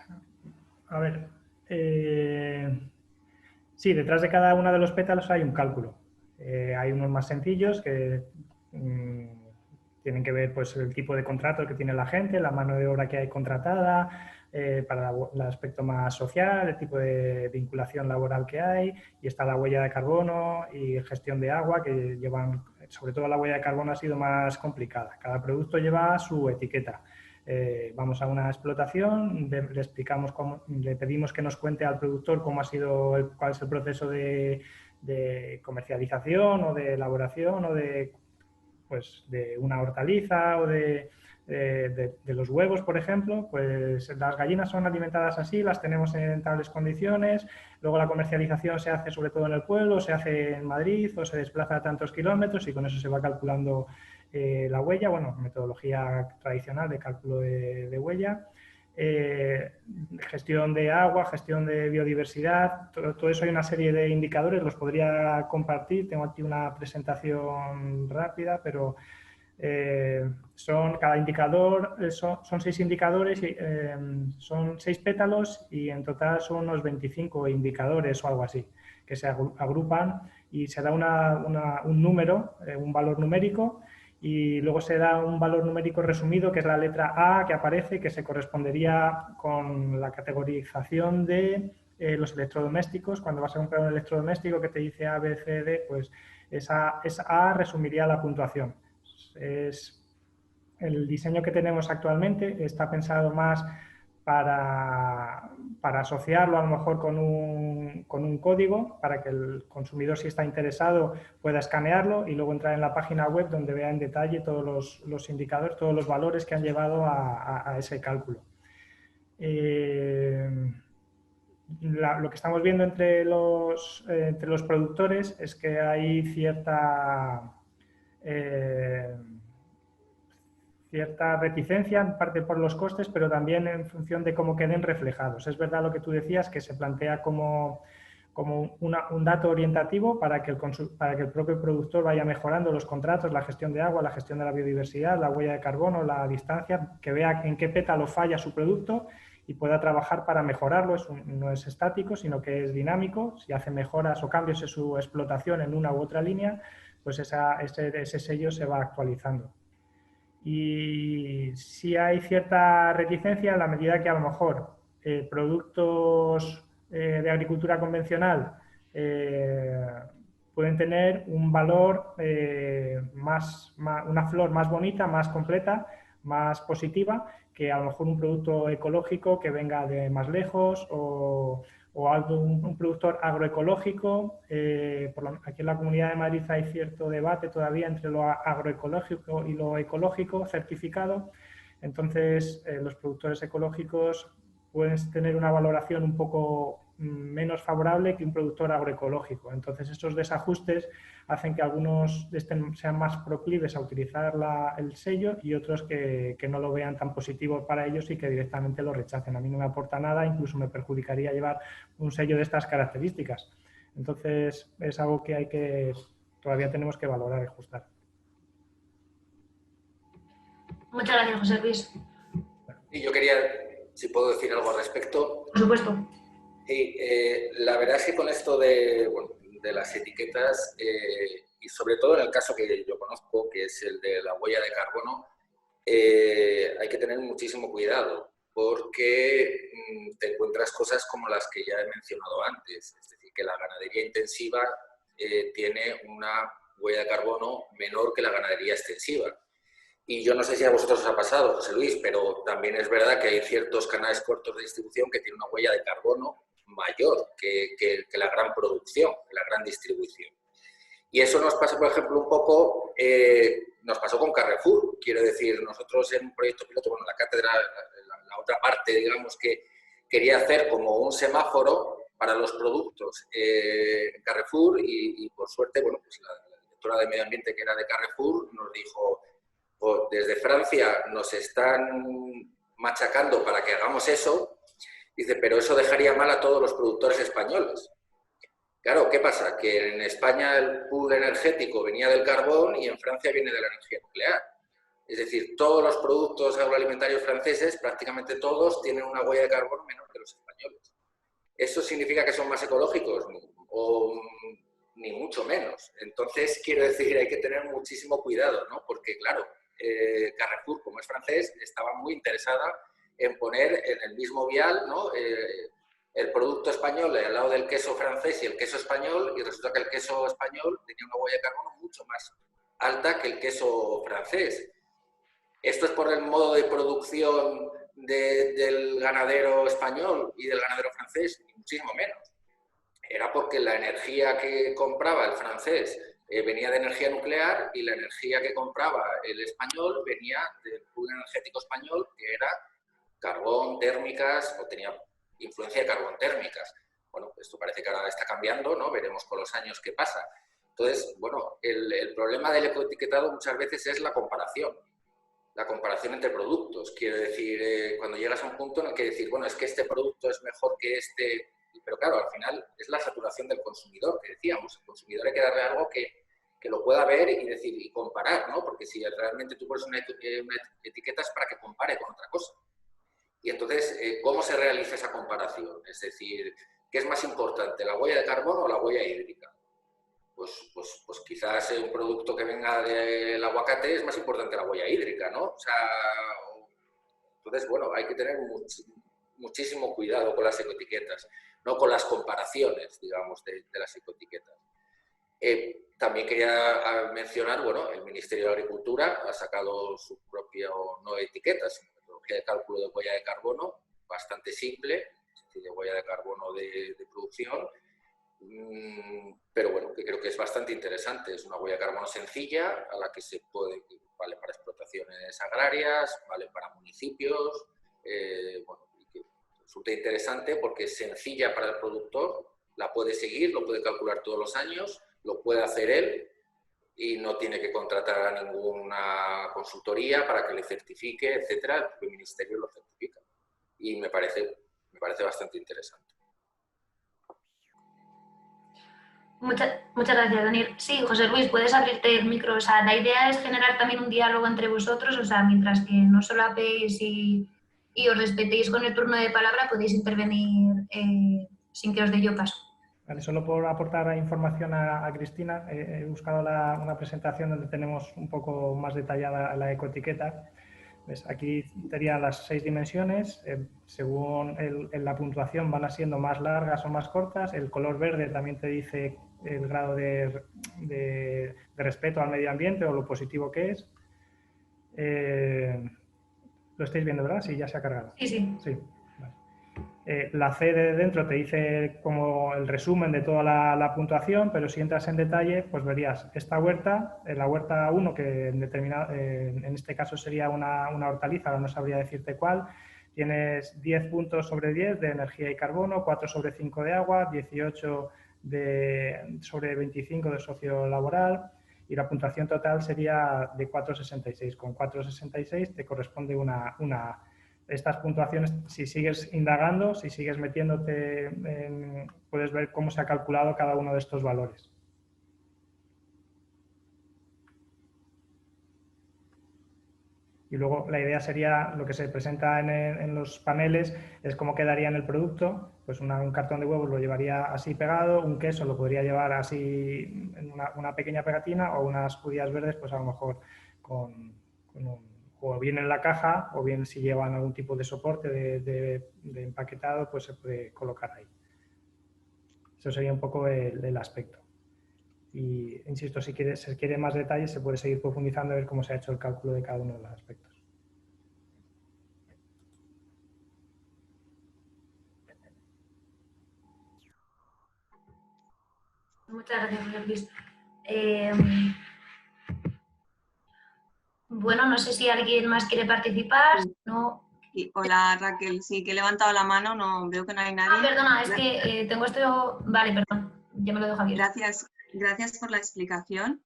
a ver, sí, detrás de cada uno de los pétalos hay un cálculo. Hay unos más sencillos que tienen que ver, pues, el tipo de contrato que tiene la gente, la mano de obra que hay contratada, para el aspecto más social, el tipo de vinculación laboral que hay, y está la huella de carbono y gestión de agua, que llevan, sobre todo la huella de carbono ha sido más complicada. Cada producto lleva su etiqueta. Vamos a una explotación, le explicamos le pedimos que nos cuente al productor cómo ha sido, cuál es el proceso de comercialización o de elaboración o de una hortaliza o de los huevos, por ejemplo. Pues las gallinas son alimentadas así, las tenemos en tales condiciones. Luego la comercialización se hace sobre todo en el pueblo, se hace en Madrid o se desplaza a tantos kilómetros y con eso se va calculando la huella. Bueno, metodología tradicional de cálculo de huella. Gestión de agua, gestión de biodiversidad, todo eso hay una serie de indicadores, los podría compartir. Tengo aquí una presentación rápida, pero cada indicador, son 6 indicadores, son 6 pétalos y en total son unos 25 indicadores o algo así, que se agrupan y se da un número, un valor numérico, y luego se da un valor numérico resumido, que es la letra A que aparece, que se correspondería con la categorización de los electrodomésticos. Cuando vas a comprar un electrodoméstico que te dice A, B, C, D, pues esa A resumiría la puntuación. El diseño que tenemos actualmente está pensado más para asociarlo a lo mejor con un código, para que el consumidor, si está interesado, pueda escanearlo y luego entrar en la página web donde vea en detalle todos los indicadores, todos los valores que han llevado a ese cálculo. Lo que estamos viendo entre los productores es que hay cierta reticencia, en parte por los costes, pero también en función de cómo queden reflejados. Es verdad lo que tú decías, que se plantea como un dato orientativo para que el propio productor vaya mejorando los contratos, la gestión de agua, la gestión de la biodiversidad, la huella de carbono, la distancia, que vea en qué pétalo falla su producto y pueda trabajar para mejorarlo. No es estático, sino que es dinámico. Si hace mejoras o cambios en su explotación en una u otra línea, pues ese sello se va actualizando. Y sí hay cierta reticencia en la medida que a lo mejor productos de agricultura convencional pueden tener un valor, una flor más bonita, más completa, más positiva, que a lo mejor un producto ecológico que venga de más lejos o un productor agroecológico. Aquí en la Comunidad de Madrid hay cierto debate todavía entre lo agroecológico y lo ecológico certificado. Entonces, los productores ecológicos pueden tener una valoración un poco menos favorable que un productor agroecológico. Entonces, estos desajustes hacen que algunos sean más proclives a utilizar el sello y otros que no lo vean tan positivo para ellos y que directamente lo rechacen. A mí no me aporta nada, incluso me perjudicaría llevar un sello de estas características. Entonces, es algo que todavía tenemos que valorar y ajustar. Muchas gracias, José Luis. Y yo quería, si puedo decir algo al respecto. Por supuesto. Sí, la verdad es que con esto de las etiquetas, y sobre todo en el caso que yo conozco, que es el de la huella de carbono, hay que tener muchísimo cuidado porque te encuentras cosas como las que ya he mencionado antes, es decir, que la ganadería intensiva tiene una huella de carbono menor que la ganadería extensiva. Y yo no sé si a vosotros os ha pasado, José Luis, pero también es verdad que hay ciertos canales cortos de distribución que tienen una huella de carbono mayor que la gran producción, que la gran distribución. Y eso nos pasa, por ejemplo, un poco, nos pasó con Carrefour. Quiero decir, nosotros en un proyecto piloto, bueno, la cátedra, la otra parte, digamos, que quería hacer como un semáforo para los productos en Carrefour y por suerte, bueno, pues la directora de Medio Ambiente, que era de Carrefour, nos dijo, pues desde Francia nos están machacando para que hagamos eso. Dice, pero eso dejaría mal a todos los productores españoles. Claro, ¿qué pasa? Que en España el pool energético venía del carbón y en Francia viene de la energía nuclear. Es decir, todos los productos agroalimentarios franceses, prácticamente todos, tienen una huella de carbono menor que los españoles. ¿Eso significa que son más ecológicos? O ni mucho menos. Entonces, quiero decir, hay que tener muchísimo cuidado, ¿no? Porque, claro, Carrefour, como es francés, estaba muy interesada en poner en el mismo vial, ¿no? El producto español al lado del queso francés y el queso español, y resulta que el queso español tenía una huella de carbono mucho más alta que el queso francés. ¿Esto es por el modo de producción del ganadero español y del ganadero francés? Ni muchísimo menos. Era porque la energía que compraba el francés venía de energía nuclear y la energía que compraba el español venía del pool energético español, que era carbón, térmicas, o tenía influencia de carbón térmicas. Bueno, esto parece que ahora está cambiando, ¿no? Veremos con los años qué pasa. Entonces, bueno, el problema del ecoetiquetado muchas veces es la comparación entre productos. Quiero decir, cuando llegas a un punto en el que decir, bueno, es que este producto es mejor que este, pero claro, al final es la saturación del consumidor, que decíamos. El consumidor hay que darle algo que lo pueda ver y decir, y comparar, ¿no? Porque si realmente tú pones una etiqueta es para que compare con otra cosa. Y entonces, ¿cómo se realiza esa comparación? Es decir, ¿qué es más importante, la huella de carbono o la huella hídrica? Pues quizás un producto que venga del aguacate es más importante la huella hídrica, ¿no? O sea, entonces, bueno, hay que tener muchísimo cuidado con las ecoetiquetas, no con las comparaciones, digamos, de las ecoetiquetas. También quería mencionar, bueno, el Ministerio de Agricultura ha sacado su propio, no etiquetas, sino metodología de cálculo de huella de carbono, bastante simple, es decir, de huella de carbono de producción, pero bueno, que creo que es bastante interesante. Es una huella de carbono sencilla, a la que se puede, vale para explotaciones agrarias, vale para municipios, bueno, y que resulta interesante porque es sencilla para el productor, la puede seguir, lo puede calcular todos los años, lo puede hacer él y no tiene que contratar a ninguna consultoría para que le certifique, etcétera. El propio ministerio lo certifica y me parece bastante interesante. Muchas gracias, Daniel. Sí, José Luis, puedes abrirte el micro. O sea, la idea es generar también un diálogo entre vosotros, o sea, mientras que no solo solapéis y y os respetéis con el turno de palabra, podéis intervenir sin que os dé yo paso. Vale, solo por aportar información a Cristina, he buscado una presentación donde tenemos un poco más detallada la ecoetiqueta. ¿Ves? Aquí serían las 6 dimensiones, según la puntuación van siendo más largas o más cortas. El color verde también te dice el grado de respeto al medio ambiente o lo positivo que es. Lo estáis viendo, ¿verdad? Sí, ya se ha cargado. Sí, sí. Sí. Vale. La C de dentro te dice como el resumen de toda la puntuación, pero si entras en detalle, pues verías esta huerta, la huerta 1, que en este caso sería una hortaliza, ahora no sabría decirte cuál, tienes 10 puntos sobre 10 de energía y carbono, 4 sobre 5 de agua, 18 sobre 25 de socio laboral, y la puntuación total sería de 4,66. Con 4,66 te corresponde una estas puntuaciones, si sigues indagando, si sigues metiéndote, puedes ver cómo se ha calculado cada uno de estos valores. Y luego la idea sería, lo que se presenta en los paneles, es cómo quedaría en el producto. Pues un cartón de huevos lo llevaría así pegado, un queso lo podría llevar así en una pequeña pegatina, o unas judías verdes, pues a lo mejor o bien en la caja, o bien si llevan algún tipo de soporte de empaquetado, pues se puede colocar ahí. Eso sería un poco el aspecto. Y insisto, si se quiere más detalles, se puede seguir profundizando a ver cómo se ha hecho el cálculo de cada uno de los aspectos. Muchas gracias, Luis. Bueno, no sé si alguien más quiere participar. No. Hola, Raquel. Sí, que he levantado la mano, no veo que no hay nadie. Ah, perdona, es que tengo esto... Vale, perdón, ya me lo dejo abierto. Gracias por la explicación.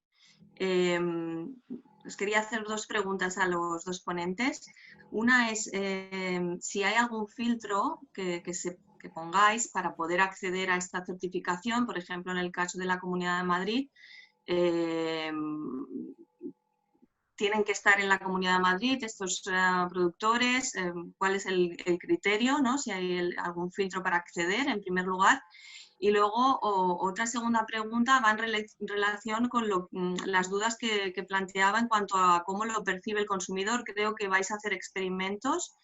Os quería hacer 2 preguntas a los 2 ponentes. Una es si hay algún filtro que pongáis para poder acceder a esta certificación, por ejemplo, en el caso de la Comunidad de Madrid, tienen que estar en la Comunidad de Madrid estos productores, cuál es el criterio, ¿no? Si hay algún filtro para acceder, en primer lugar. Y luego, otra segunda pregunta va en relación con las dudas que planteaba en cuanto a cómo lo percibe el consumidor. Creo que vais a hacer experimentos.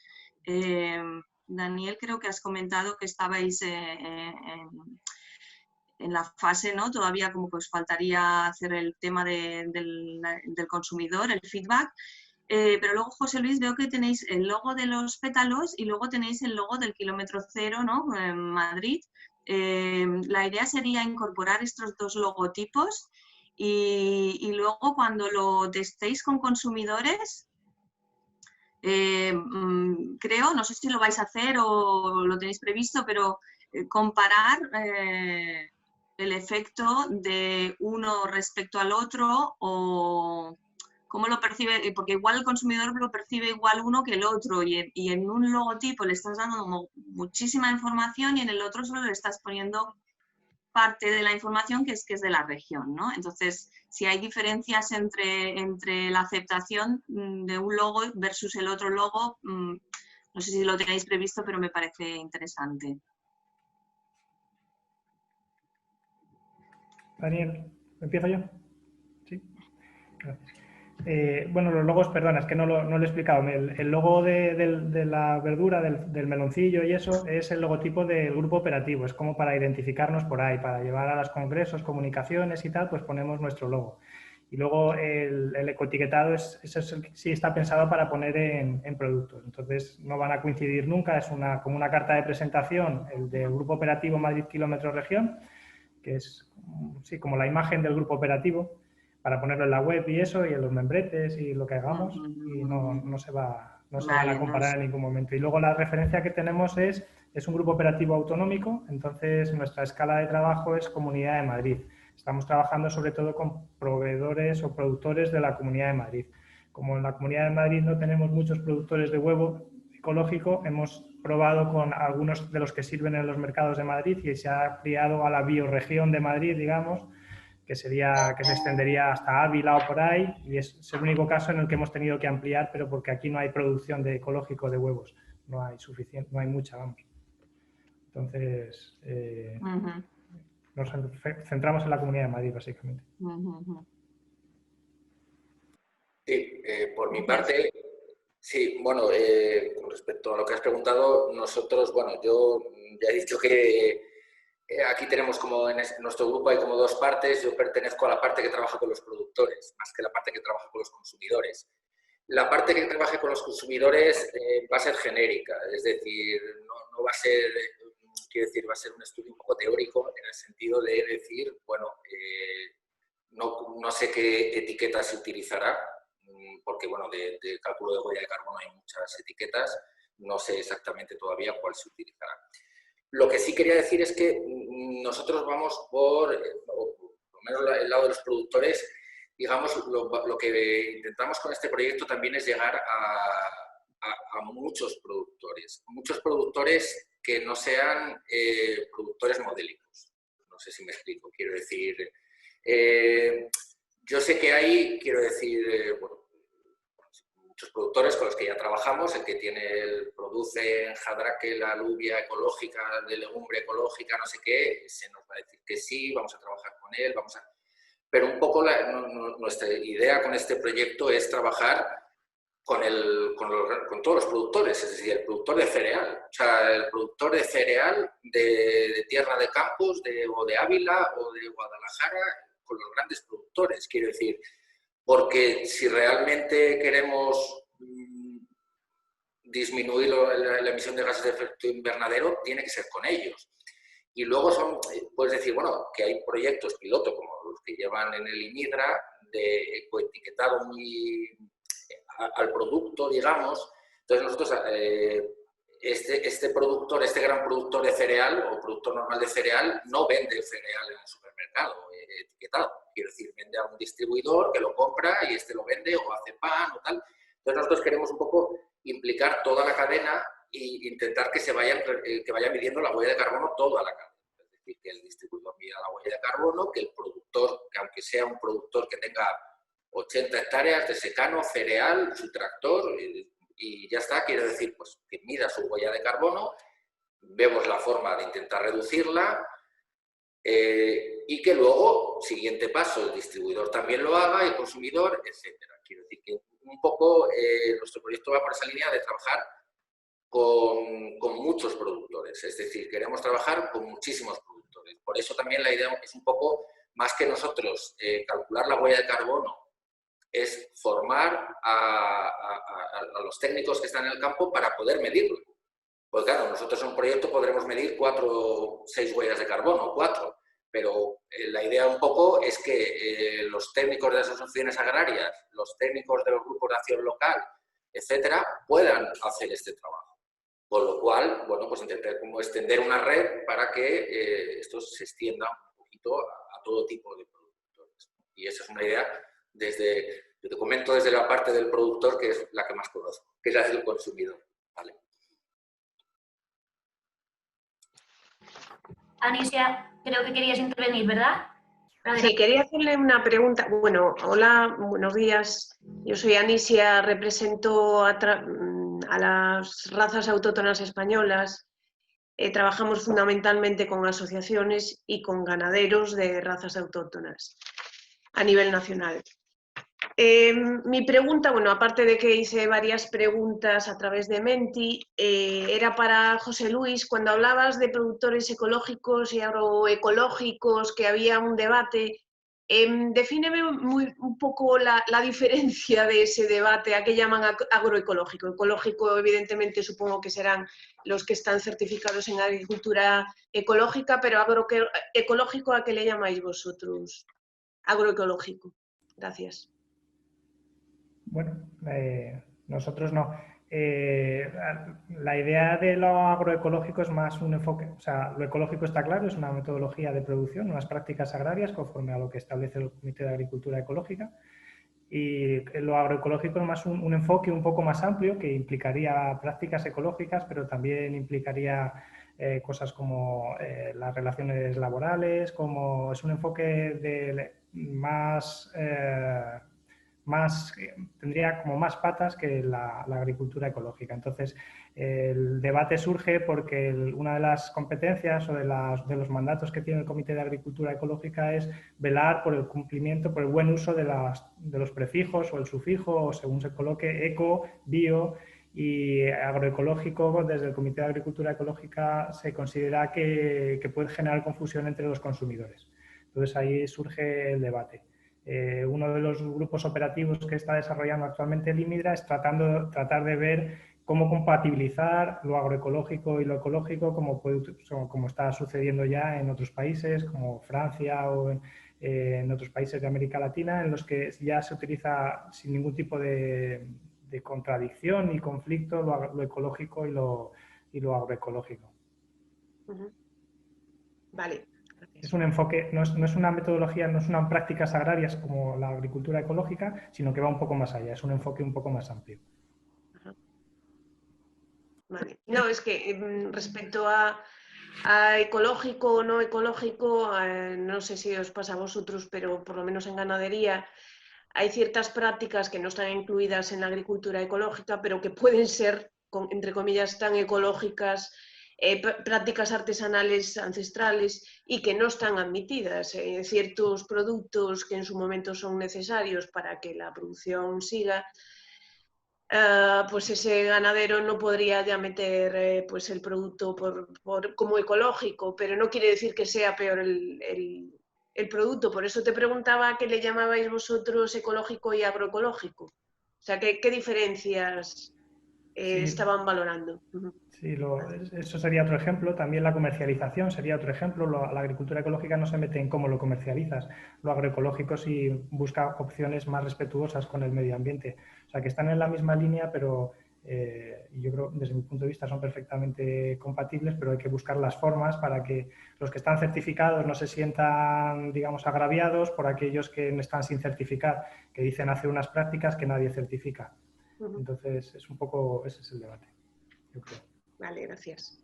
Daniel, creo que has comentado que estabais en la fase, ¿no? Todavía como que os faltaría hacer el tema del consumidor, el feedback. Pero luego, José Luis, veo que tenéis el logo de los pétalos y luego tenéis el logo del kilómetro cero, ¿no? En Madrid. La idea sería incorporar estos 2 logotipos y luego cuando lo testéis con consumidores, creo, no sé si lo vais a hacer o lo tenéis previsto, pero comparar el efecto de uno respecto al otro, o cómo lo percibe, porque igual el consumidor lo percibe igual uno que el otro, y en un logotipo le estás dando muchísima información y en el otro solo le estás poniendo parte de la información que es de la región, ¿no? Entonces, si hay diferencias entre la aceptación de un logo versus el otro logo, no sé si lo tenéis previsto, pero me parece interesante. Daniel, ¿empiezo yo? Sí, gracias. Bueno, los logos, perdona, es que no lo he explicado. El logo de la verdura, del meloncillo y eso, es el logotipo del grupo operativo. Es como para identificarnos por ahí, para llevar a los congresos, comunicaciones y tal, pues ponemos nuestro logo. Y luego el ecoetiquetado sí está pensado para poner en productos. Entonces no van a coincidir nunca, es como una carta de presentación, el del grupo operativo Madrid Kilómetro Región, que es sí, como la imagen del grupo operativo, para ponerlo en la web y eso, y en los membretes y lo que hagamos, y no se van a comparar en ningún momento. Y luego la referencia que tenemos es un grupo operativo autonómico, entonces nuestra escala de trabajo es Comunidad de Madrid. Estamos trabajando sobre todo con proveedores o productores de la Comunidad de Madrid. Como en la Comunidad de Madrid no tenemos muchos productores de huevo ecológico, hemos probado con algunos de los que sirven en los mercados de Madrid y se ha ampliado a la bioregión de Madrid, digamos, que se extendería hasta Ávila o por ahí, y es el único caso en el que hemos tenido que ampliar, pero porque aquí no hay producción de ecológico de huevos. no hay suficiente, no hay mucha, vamos. Entonces, nos centramos en la Comunidad de Madrid, básicamente. Sí, por mi parte, sí, bueno, con respecto a lo que has preguntado, nosotros, bueno, yo ya he dicho que aquí tenemos como en nuestro grupo hay como dos partes. Yo pertenezco a la parte que trabaja con los productores, más que la parte que trabaja con los consumidores. La parte que trabaje con los consumidores va a ser genérica, es decir, no va a ser, quiero decir, va a ser un estudio un poco teórico en el sentido de decir, bueno, no sé qué etiqueta se utilizará, porque bueno, de cálculo de huella de carbono hay muchas etiquetas, no sé exactamente todavía cuál se utilizará. Lo que sí quería decir es que nosotros vamos por lo menos el lado de los productores, digamos, lo que intentamos con este proyecto también es llegar a muchos productores que no sean productores modélicos. No sé si me explico, quiero decir, yo sé que hay, quiero decir, bueno, muchos productores con los que ya trabajamos, el que produce en Jadraque la alubia ecológica, de legumbre ecológica, no sé qué, se nos va a decir que sí, vamos a trabajar con él, pero un poco nuestra idea con este proyecto es trabajar con todos los productores, es decir, el productor de cereal, o sea, el productor de cereal de Tierra de Campos, o de Ávila o de Guadalajara, con los grandes productores, quiero decir, porque si realmente queremos disminuir la emisión de gases de efecto invernadero, tiene que ser con ellos. Y luego puedes decir, bueno, que hay proyectos piloto, como los que llevan en el IMIDRA, de ecoetiquetado al producto, digamos. Entonces nosotros, este gran productor de cereal o productor normal de cereal no vende cereal en el supermercado etiquetado. Quiero decir, vende a un distribuidor que lo compra y lo vende o hace pan o tal. Entonces nosotros queremos un poco implicar toda la cadena e intentar que vaya midiendo la huella de carbono toda la cadena. Es decir, que el distribuidor mida la huella de carbono, que el productor, que aunque sea un productor que tenga 80 hectáreas de secano, cereal, su tractor, y ya está, quiere decir pues, que mida su huella de carbono, vemos la forma de intentar reducirla, y que luego, siguiente paso, el distribuidor también lo haga, el consumidor, etcétera. Quiero decir que un poco nuestro proyecto va por esa línea de trabajar con muchos productores, es decir, queremos trabajar con muchísimos productores. Por eso también la idea es un poco, más que nosotros calcular la huella de carbono, es formar a los técnicos que están en el campo para poder medirlo. Pues claro, nosotros en un proyecto podremos medir 4 o 6 huellas de carbono, 4, pero la idea un poco es que los técnicos de las asociaciones agrarias, los técnicos de los grupos de acción local, etcétera, puedan hacer este trabajo. Con lo cual, bueno, pues intentar como extender una red para que esto se extienda un poquito a todo tipo de productores. Y esa es una idea yo te comento desde la parte del productor, que es la que más conozco, que es la del consumidor, ¿vale? Anisia, creo que querías intervenir, ¿verdad? Sí, quería hacerle una pregunta. Bueno, hola, buenos días. Yo soy Anisia, represento a las razas autóctonas españolas. Trabajamos fundamentalmente con asociaciones y con ganaderos de razas autóctonas a nivel nacional. Mi pregunta, bueno, aparte de que hice varias preguntas a través de Menti, era para José Luis. Cuando hablabas de productores ecológicos y agroecológicos, que había un debate, defíneme un poco la diferencia de ese debate. ¿A qué llaman agroecológico? Ecológico, evidentemente, supongo que serán los que están certificados en agricultura ecológica, pero agroecológico, ¿a qué le llamáis vosotros? Agroecológico. Gracias. Bueno, nosotros no. La idea de lo agroecológico es más un enfoque, o sea, lo ecológico está claro, es una metodología de producción, unas prácticas agrarias conforme a lo que establece el Comité de Agricultura Ecológica, y lo agroecológico es más un enfoque un poco más amplio que implicaría prácticas ecológicas, pero también implicaría cosas como las relaciones laborales, como es un enfoque más tendría como más patas que la agricultura ecológica. Entonces, el debate surge porque una de las competencias o de los mandatos que tiene el Comité de Agricultura Ecológica es velar por el cumplimiento, por el buen uso de los prefijos o el sufijo, o según se coloque, eco, bio y agroecológico. Desde el Comité de Agricultura Ecológica se considera que puede generar confusión entre los consumidores. Entonces, ahí surge el debate. Uno de los grupos operativos que está desarrollando actualmente el IMIDRA es tratar de ver cómo compatibilizar lo agroecológico y lo ecológico, como está sucediendo ya en otros países, como Francia o en otros países de América Latina, en los que ya se utiliza sin ningún tipo de contradicción ni conflicto lo ecológico y lo agroecológico. Vale. Es un enfoque, no es una metodología, no es una prácticas agrarias como la agricultura ecológica, sino que va un poco más allá, es un enfoque un poco más amplio. Vale. No, es que respecto a ecológico o no ecológico, no sé si os pasa a vosotros, pero por lo menos en ganadería hay ciertas prácticas que no están incluidas en la agricultura ecológica, pero que pueden ser, entre comillas, tan ecológicas, prácticas artesanales ancestrales y que no están admitidas. Ciertos productos que en su momento son necesarios para que la producción siga, pues ese ganadero no podría ya meter pues el producto como ecológico, pero no quiere decir que sea peor el producto. Por eso te preguntaba qué le llamabais vosotros ecológico y agroecológico. O sea, ¿qué diferencias estaban valorando? Sí, eso sería otro ejemplo. También la comercialización sería otro ejemplo. La agricultura ecológica no se mete en cómo lo comercializas. Lo agroecológico sí busca opciones más respetuosas con el medio ambiente. O sea, que están en la misma línea, pero yo creo, desde mi punto de vista, son perfectamente compatibles, pero hay que buscar las formas para que los que están certificados no se sientan, digamos, agraviados por aquellos que están sin certificar, que dicen hacer unas prácticas que nadie certifica. Entonces, es un poco, ese es el debate, yo creo. Vale, gracias.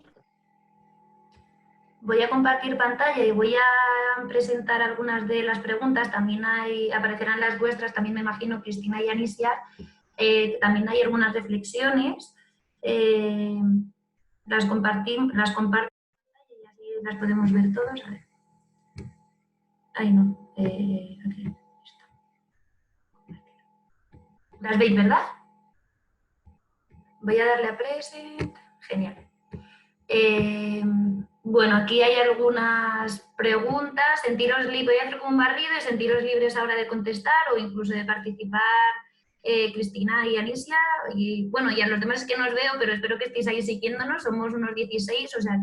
Voy a compartir pantalla y voy a presentar algunas de las preguntas. También aparecerán las vuestras, también me imagino, Cristina y Anisia. También hay algunas reflexiones. Las comparto y así las podemos ver todos. A ver. Ay, no. Aquí. ¿Las veis, verdad? Voy a darle a present. Genial. Bueno, aquí hay algunas preguntas. Voy a hacer como un barrido y sentiros libres ahora de contestar o incluso de participar, Cristina y Anisia. Y bueno, y a los demás es que no os veo, pero espero que estéis ahí siguiéndonos. Somos unos 16, o sea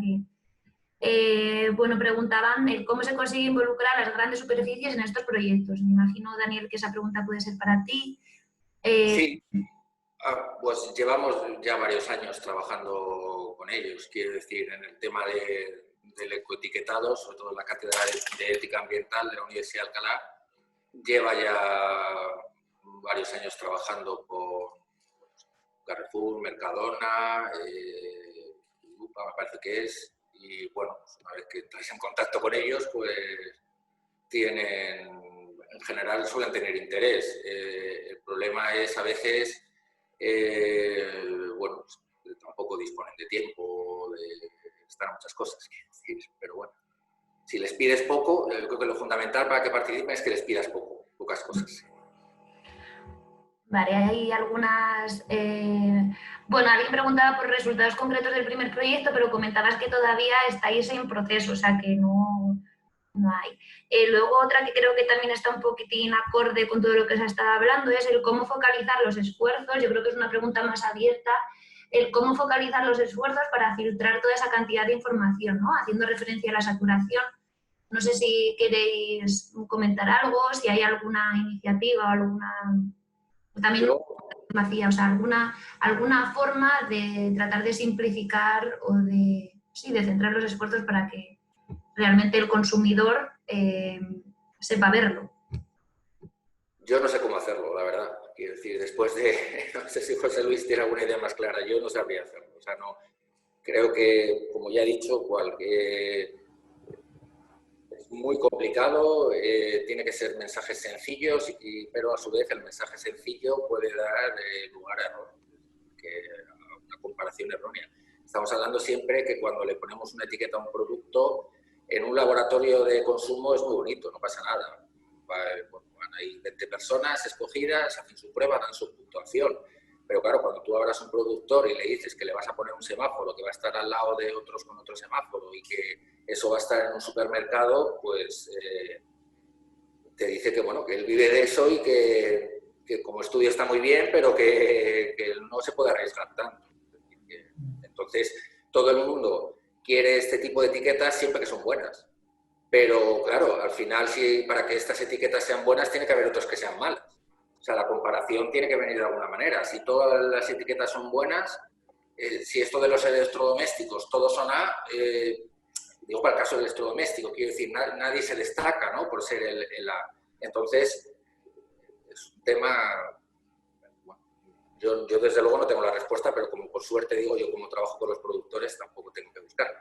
que... bueno, preguntaban cómo se consigue involucrar a las grandes superficies en estos proyectos. Me imagino, Daniel, que esa pregunta puede ser para ti. Sí. Pues llevamos ya varios años trabajando con ellos, quiero decir, en el tema del ecoetiquetado, sobre todo en la Cátedra de Ética Ambiental de la Universidad de Alcalá, lleva ya varios años trabajando con Carrefour, Mercadona, Lupa me parece que es, y bueno, una vez que entras en contacto con ellos, pues en general suelen tener interés. El problema es a veces... bueno, pues, tampoco disponen de tiempo, están muchas cosas, pero bueno, si les pides poco, creo que lo fundamental para que participen es que les pidas pocas cosas. Vale, hay algunas... bueno, alguien preguntaba por resultados concretos del primer proyecto, pero comentabas que todavía estáis en proceso, o sea que no hay. Luego otra que creo que también está un poquitín acorde con todo lo que se estaba hablando es el cómo focalizar los esfuerzos. Yo creo que es una pregunta más abierta, el cómo focalizar los esfuerzos para filtrar toda esa cantidad de información, ¿no? Haciendo referencia a la saturación. No sé si queréis comentar algo, si hay alguna iniciativa o alguna... También o sea, alguna forma de tratar de simplificar o de centrar los esfuerzos para que realmente el consumidor sepa verlo. Yo no sé cómo hacerlo, la verdad. Quiero decir, después de... No sé si José Luis tiene alguna idea más clara. Yo no sabría hacerlo. O sea, no... Creo que, como ya he dicho, es muy complicado, tiene que ser mensajes sencillos, pero a su vez el mensaje sencillo puede dar lugar a error, a una comparación errónea. Estamos hablando siempre que cuando le ponemos una etiqueta a un producto, en un laboratorio de consumo es muy bonito, no pasa nada. Van ahí 20 personas escogidas, hacen su prueba, dan su puntuación. Pero claro, cuando tú abras un productor y le dices que le vas a poner un semáforo que va a estar al lado de otros con otro semáforo y que eso va a estar en un supermercado, pues te dice que, bueno, que él vive de eso y que como estudio está muy bien, pero que no se puede arriesgar tanto. Entonces, todo el mundo quiere este tipo de etiquetas siempre que son buenas. Pero, claro, al final, para que estas etiquetas sean buenas, tiene que haber otras que sean malas. O sea, la comparación tiene que venir de alguna manera. Si todas las etiquetas son buenas, si esto de los electrodomésticos, todos son A, digo para el caso del electrodoméstico, quiero decir, nadie se destaca, ¿no?, por ser el A. Entonces, es un tema... Bueno, yo desde luego no tengo la respuesta, pero como por suerte digo, yo como trabajo con los productores tampoco tengo que buscarla.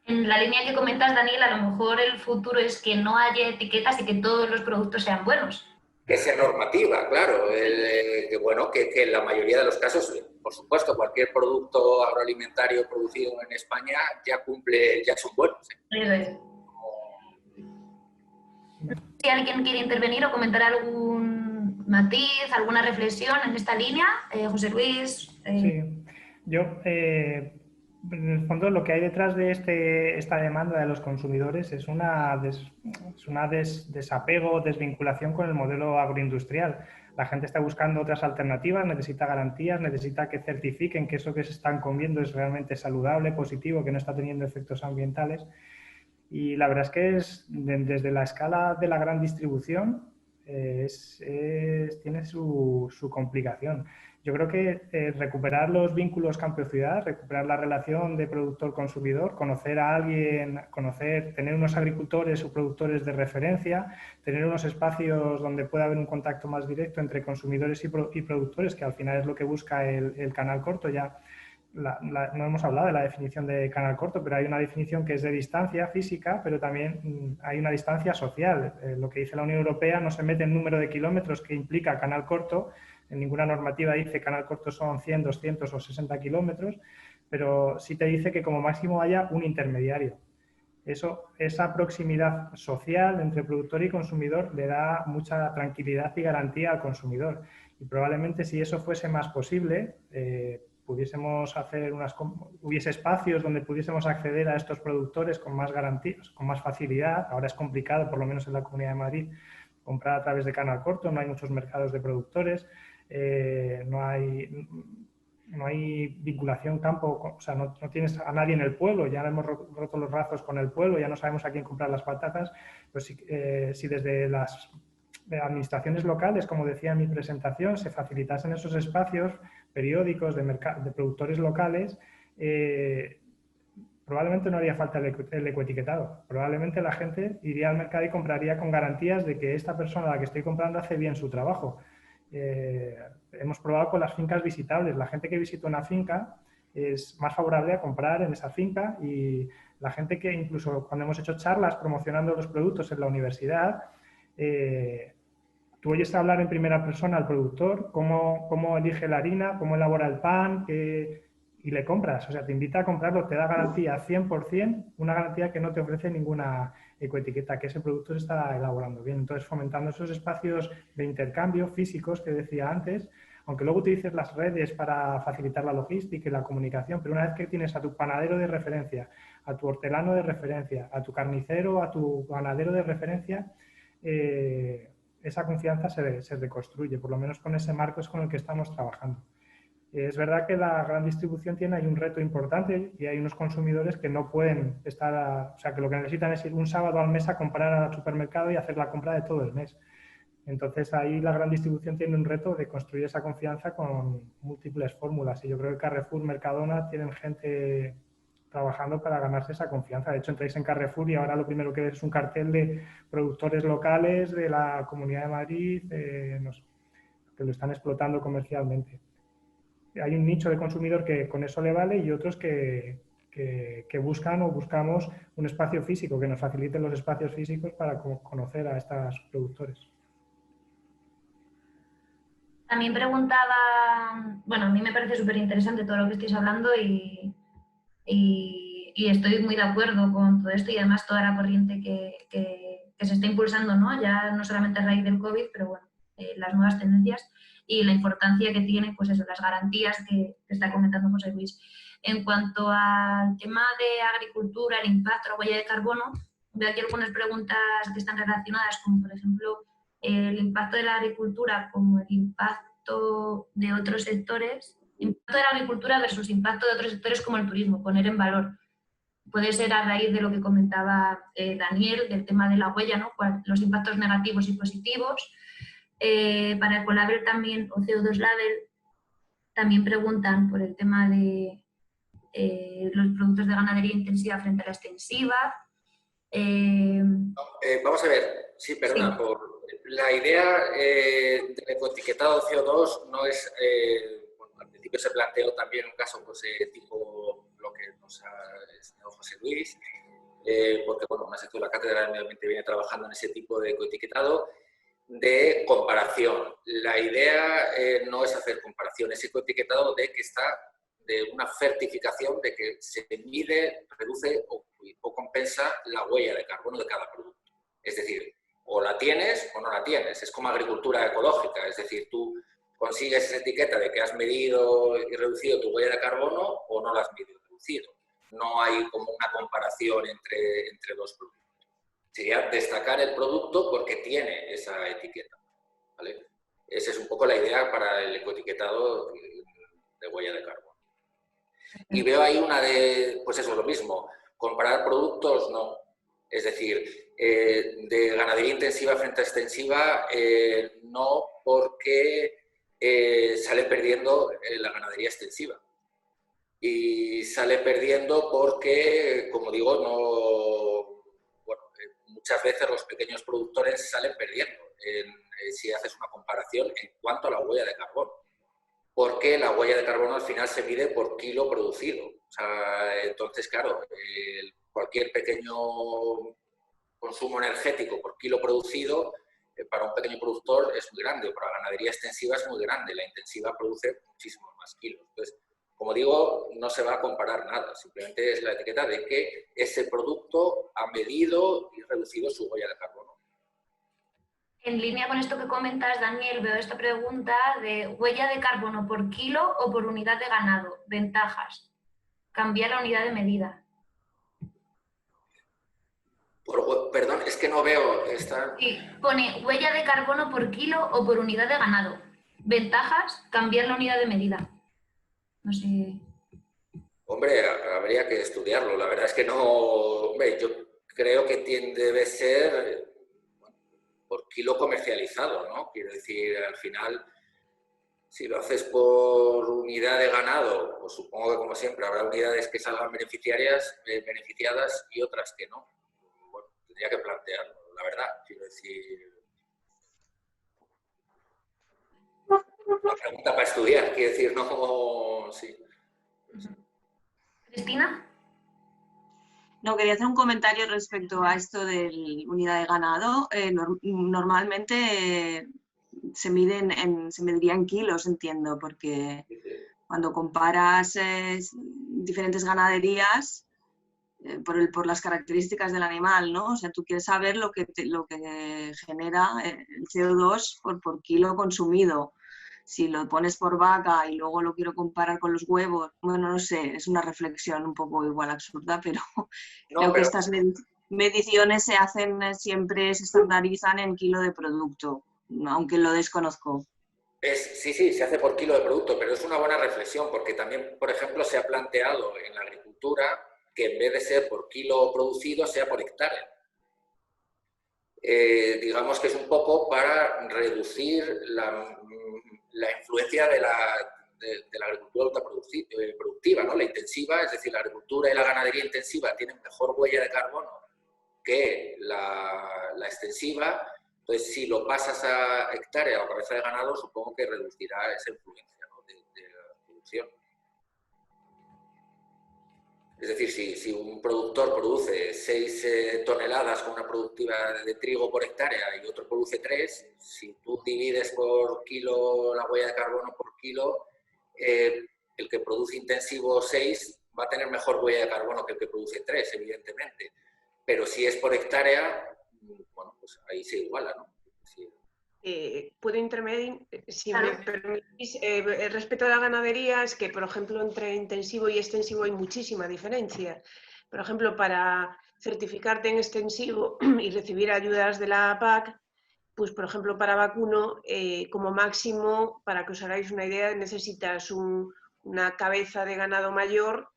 En la línea que comentas, Daniel, a lo mejor el futuro es que no haya etiquetas y que todos los productos sean buenos. Que sea normativa, claro. Que en la mayoría de los casos, por supuesto, cualquier producto agroalimentario producido en España ya son buenos. Eso es. Si alguien quiere intervenir o comentar algún matiz, alguna reflexión en esta línea, José Luis. Sí, yo, en el fondo, lo que hay detrás de esta demanda de los consumidores es una desapego, desvinculación con el modelo agroindustrial. La gente está buscando otras alternativas, necesita garantías, necesita que certifiquen que eso que se están comiendo es realmente saludable, positivo, que no está teniendo efectos ambientales. Y la verdad es que desde la escala de la gran distribución tiene su complicación. Yo creo que recuperar los vínculos campo-ciudad, recuperar la relación de productor-consumidor, conocer a alguien, tener unos agricultores o productores de referencia, tener unos espacios donde pueda haber un contacto más directo entre consumidores y productores, que al final es lo que busca el canal corto. Ya no hemos hablado de la definición de canal corto, pero hay una definición que es de distancia física, pero también hay una distancia social. Lo que dice la Unión Europea no se mete en número de kilómetros que implica canal corto. En ninguna normativa dice canal corto son 100, 200 o 60 kilómetros, pero sí te dice que como máximo haya un intermediario. Esa proximidad social entre productor y consumidor le da mucha tranquilidad y garantía al consumidor. Y probablemente si eso fuese más posible, hubiese espacios donde pudiésemos acceder a estos productores con más garantías, con más facilidad. Ahora es complicado, por lo menos en la Comunidad de Madrid, comprar a través de canal corto, no hay muchos mercados de productores, no hay vinculación campo, o sea, no tienes a nadie en el pueblo, ya hemos roto los lazos con el pueblo, ya no sabemos a quién comprar las patatas. Pues si desde las administraciones locales, como decía en mi presentación, se facilitasen esos espacios periódicos de productores locales, probablemente no haría falta el ecoetiquetado. Probablemente la gente iría al mercado y compraría con garantías de que esta persona a la que estoy comprando hace bien su trabajo. Hemos probado con las fincas visitables. La gente que visita una finca es más favorable a comprar en esa finca, y la gente que incluso cuando hemos hecho charlas promocionando los productos en la universidad, tú oyes hablar en primera persona al productor, cómo elige la harina, cómo elabora el pan, y le compras. O sea, te invita a comprarlo, te da garantía 100%, una garantía que no te ofrece ninguna ecoetiqueta, que ese producto se está elaborando bien. Entonces, fomentando esos espacios de intercambio físicos que decía antes, aunque luego utilices las redes para facilitar la logística y la comunicación, pero una vez que tienes a tu panadero de referencia, a tu hortelano de referencia, a tu carnicero, a tu ganadero de referencia, esa confianza se reconstruye, por lo menos con ese marco es con el que estamos trabajando. Es verdad que la gran distribución tiene ahí un reto importante, y hay unos consumidores que no pueden o sea, que lo que necesitan es ir un sábado al mes a comprar al supermercado y hacer la compra de todo el mes. Entonces ahí la gran distribución tiene un reto de construir esa confianza con múltiples fórmulas, y yo creo que Carrefour, Mercadona tienen gente trabajando para ganarse esa confianza. De hecho, entráis en Carrefour y ahora lo primero que ves es un cartel de productores locales de la Comunidad de Madrid, que lo están explotando comercialmente. Hay un nicho de consumidor que con eso le vale, y otros que que buscan o buscamos un espacio físico, que nos faciliten los espacios físicos para conocer a estos productores. También preguntaba, bueno, a mí me parece súper interesante todo lo que estáis hablando y estoy muy de acuerdo con todo esto y además toda la corriente que se está impulsando, ¿no? Ya no solamente a raíz del COVID, pero bueno, las nuevas tendencias y la importancia que tiene, pues eso, las garantías que está comentando José Luis. En cuanto al tema de agricultura, el impacto, la huella de carbono, veo aquí algunas preguntas que están relacionadas, como por ejemplo el impacto de la agricultura como el impacto de otros sectores, impacto de la agricultura versus impacto de otros sectores como el turismo, poner en valor. Puede ser a raíz de lo que comentaba Daniel, del tema de la huella, ¿no? Los impactos negativos y positivos. Para el Colabel también, o CO2 Label, también preguntan por el tema de los productos de ganadería intensiva frente a la extensiva. Vamos a ver, sí, perdona, Sí. La idea del ecoetiquetado CO2 no es, bueno, al principio se planteó también un caso pues, tipo lo que nos ha enseñado José Luis, porque bueno, una sección de la Cátedra de Medio Ambiente viene trabajando en ese tipo de ecoetiquetado de comparación. La idea no es hacer comparación, es ecoetiquetado de que está de una certificación de que se mide, reduce o compensa la huella de carbono de cada producto. Es decir, o la tienes o no la tienes. Es como agricultura ecológica, es decir, tú consigues esa etiqueta de que has medido y reducido tu huella de carbono o no la has medido y reducido. No hay como una comparación entre dos productos. Sería destacar el producto porque tiene esa etiqueta, ¿vale? Esa es un poco la idea para el ecoetiquetado de huella de carbono. Y veo ahí una de, pues eso, lo mismo, comparar productos, no. Es decir, de ganadería intensiva frente a extensiva, no, porque sale perdiendo la ganadería extensiva. Y sale perdiendo porque, como digo, no, bueno, muchas veces los pequeños productores salen perdiendo si haces una comparación en cuanto a la huella de carbono. Porque la huella de carbono al final se mide por kilo producido. O sea, entonces, claro, cualquier pequeño consumo energético por kilo producido, para un pequeño productor es muy grande, o para la ganadería extensiva es muy grande, la intensiva produce muchísimos más kilos. Entonces, como digo, no se va a comparar nada, simplemente es la etiqueta de que ese producto ha medido y reducido su huella de carbono. En línea con esto que comentas, Daniel, veo esta pregunta de huella de carbono por kilo o por unidad de ganado. Ventajas. Cambiar la unidad de medida. Perdón, es que no veo esta... Sí, pone huella de carbono por kilo o por unidad de ganado. Ventajas, cambiar la unidad de medida. No sé. Hombre, habría que estudiarlo. La verdad es que no... Hombre, yo creo que debe ser por kilo comercializado, ¿no? Quiero decir, al final, si lo haces por unidad de ganado, pues supongo que como siempre habrá unidades que salgan beneficiadas y otras que no. Bueno, tendría que plantearlo, la verdad. Quiero decir... Una pregunta para estudiar, quiero decir, no... Sí. ¿Cristina? No, quería hacer un comentario respecto a esto de la unidad de ganado. Normalmente se mediría en kilos, entiendo, porque cuando comparas diferentes ganaderías por las características del animal, ¿no? O sea, tú quieres saber lo que genera el CO2 por kilo consumido. Si lo pones por vaca y luego lo quiero comparar con los huevos, bueno, no sé, es una reflexión un poco igual absurda, pero creo que estas mediciones se hacen siempre, se estandarizan en kilo de producto, aunque lo desconozco. Sí, se hace por kilo de producto, pero es una buena reflexión porque también, por ejemplo, se ha planteado en la agricultura que en vez de ser por kilo producido, sea por hectárea. Digamos que es un poco para reducir la influencia de la agricultura productiva, ¿no? La intensiva, es decir, la agricultura y la ganadería intensiva tienen mejor huella de carbono que la extensiva. Entonces, si lo pasas a hectárea o cabeza de ganado, supongo que reducirá esa influencia, ¿no? de la producción. Es decir, si un productor produce 6 toneladas con una productividad de trigo por hectárea y otro produce 3, si tú divides por kilo la huella de carbono por kilo, el que produce intensivo 6 va a tener mejor huella de carbono que el que produce 3, evidentemente. Pero si es por hectárea, bueno, pues ahí se iguala, ¿no? Sí. Puedo intervenir, si Claro. me permitís, respecto a la ganadería, es que, por ejemplo, entre intensivo y extensivo hay muchísima diferencia. Por ejemplo, para certificarte en extensivo y recibir ayudas de la PAC, pues, por ejemplo, para vacuno, como máximo, para que os hagáis una idea, necesitas una cabeza de ganado mayor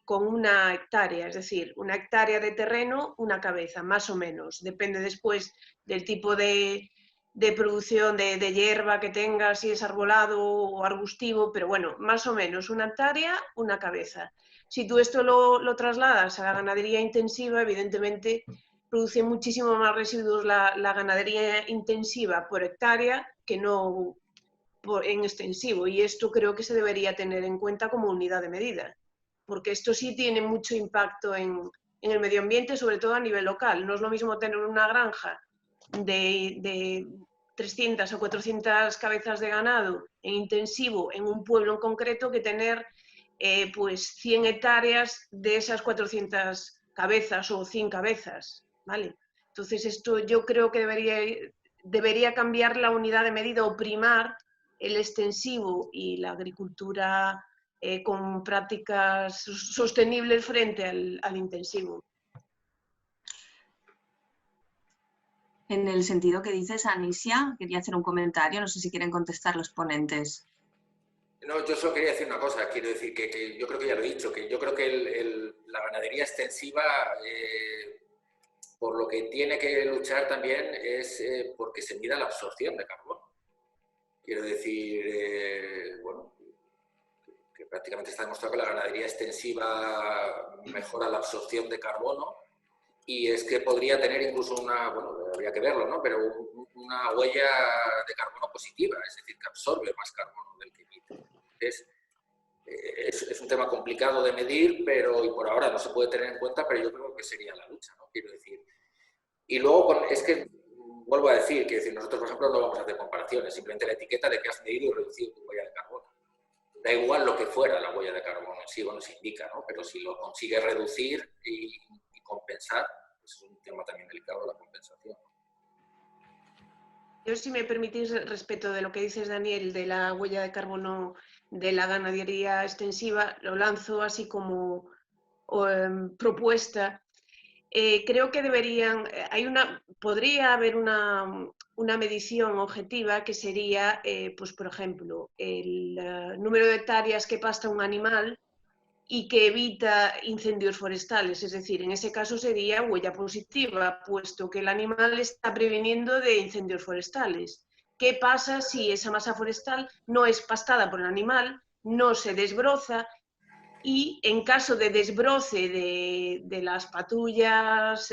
con una hectárea, es decir, una hectárea de terreno, una cabeza, más o menos. Depende después del tipo de producción de hierba que tengas, si es arbolado o arbustivo, pero bueno, más o menos una hectárea, una cabeza. Si tú esto lo trasladas a la ganadería intensiva, evidentemente produce muchísimo más residuos la ganadería intensiva por hectárea que no en extensivo, y esto creo que se debería tener en cuenta como unidad de medida, porque esto sí tiene mucho impacto en el medio ambiente, sobre todo a nivel local. No es lo mismo tener una granja de 300 o 400 cabezas de ganado en intensivo en un pueblo en concreto que tener pues 100 hectáreas de esas 400 cabezas o 100 cabezas, ¿vale? Entonces esto yo creo que debería cambiar la unidad de medida o primar el extensivo y la agricultura con prácticas sostenibles frente al intensivo. En el sentido que dices, Anisia, quería hacer un comentario, no sé si quieren contestar los ponentes. No, yo solo quería decir una cosa, quiero decir que yo creo que ya lo he dicho, que yo creo que la ganadería extensiva, por lo que tiene que luchar también es porque se mida la absorción de carbono. Quiero decir, bueno, que prácticamente está demostrado que la ganadería extensiva mejora la absorción de carbono, y es que podría tener incluso bueno, habría que verlo, ¿no? Pero una huella de carbono positiva, es decir, que absorbe más carbono del que emite. Es un tema complicado de medir, pero y por ahora no se puede tener en cuenta, pero yo creo que sería la lucha, ¿no? Quiero decir. Y luego, es que, vuelvo a decir, que nosotros, por ejemplo, no vamos a hacer comparaciones, simplemente la etiqueta de que has medido y reducido tu huella de carbono. Da igual lo que fuera la huella de carbono en sí, bueno, se indica, ¿no? Pero si lo consigues reducir y compensar, pues es un tema también delicado la compensación. Yo, si me permitís, respecto de lo que dices, Daniel, de la huella de carbono de la ganadería extensiva, lo lanzo así como propuesta. Creo que podría haber una medición objetiva que sería, pues, por ejemplo, el número de hectáreas que pasta un animal y que evita incendios forestales. Es decir, en ese caso sería huella positiva, puesto que el animal está previniendo de incendios forestales. ¿Qué pasa si esa masa forestal no es pastada por el animal, no se desbroza, y en caso de desbroce de las patrullas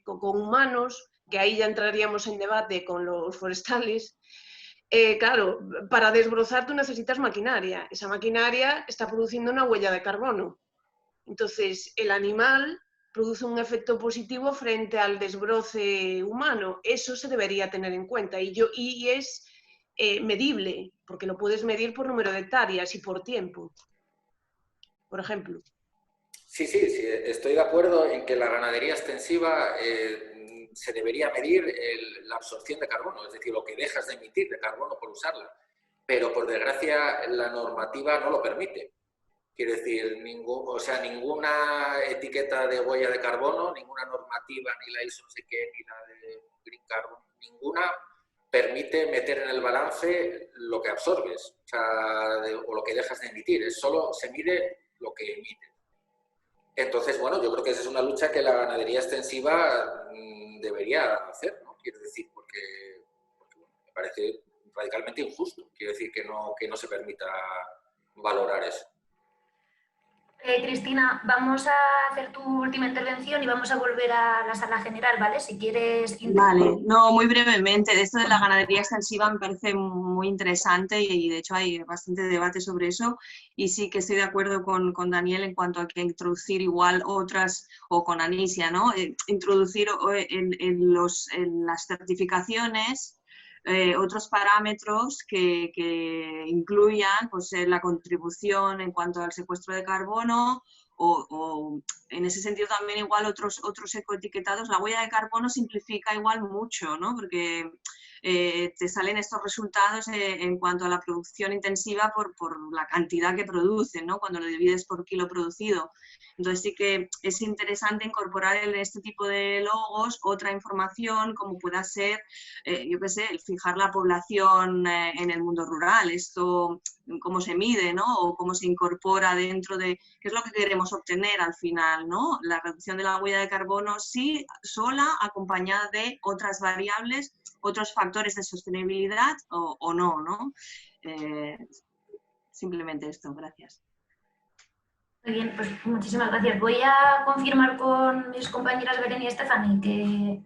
con humanos, que ahí ya entraríamos en debate con los forestales, claro, para desbrozar tú necesitas maquinaria. Esa maquinaria está produciendo una huella de carbono. Entonces, el animal produce un efecto positivo frente al desbroce humano. Eso se debería tener en cuenta, y es medible, porque lo puedes medir por número de hectáreas y por tiempo, por ejemplo. Sí, estoy de acuerdo en que la ganadería extensiva se debería medir la absorción de carbono, es decir, lo que dejas de emitir de carbono por usarla, pero por desgracia la normativa no lo permite. Quiero decir, ninguna etiqueta de huella de carbono, ninguna normativa, ni la ISO no sé qué, ni la de Green Carbon, ninguna permite meter en el balance lo que absorbes, o lo que dejas de emitir. Solo se mide lo que emites. Entonces, bueno, yo creo que esa es una lucha que la ganadería extensiva debería hacer, ¿no? Quiero decir, porque bueno, me parece radicalmente injusto. Quiero decir que no se permita valorar eso. Cristina, vamos a hacer tu última intervención y vamos a volver a la sala general, ¿vale? Si quieres... Vale, no, muy brevemente. De esto de la ganadería extensiva me parece muy interesante y de hecho hay bastante debate sobre eso y sí que estoy de acuerdo con Daniel en cuanto a que introducir igual otras, o con Anisia, ¿no? Introducir en las certificaciones otros parámetros que incluyan pues, la contribución en cuanto al secuestro de carbono o en ese sentido también igual otros ecoetiquetados. La huella de carbono simplifica igual mucho, ¿no? Porque te salen estos resultados en cuanto a la producción intensiva por la cantidad que producen, ¿no? Cuando lo divides por kilo producido. Entonces sí que es interesante incorporar en este tipo de logos otra información como pueda ser, yo qué sé, fijar la población en el mundo rural, esto cómo se mide, ¿no? O cómo se incorpora dentro de, qué es lo que queremos obtener al final, ¿no? La reducción de la huella de carbono sí, sola, acompañada de otras variables, otros factores de sostenibilidad o no, ¿no? Simplemente esto, gracias. Muy bien, pues muchísimas gracias. Voy a confirmar con mis compañeras Belén y Stephanie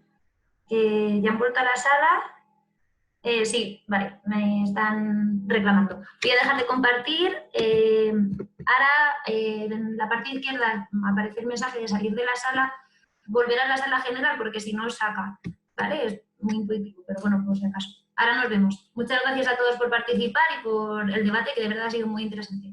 que ya han vuelto a la sala. Sí, vale, me están reclamando. Voy a dejar de compartir. Ahora, en la parte izquierda aparece el mensaje de salir de la sala, volver a la sala general, porque si no, saca. ¿Vale? Es muy intuitivo, pero bueno, por si acaso. Ahora nos vemos. Muchas gracias a todos por participar y por el debate, que de verdad ha sido muy interesante.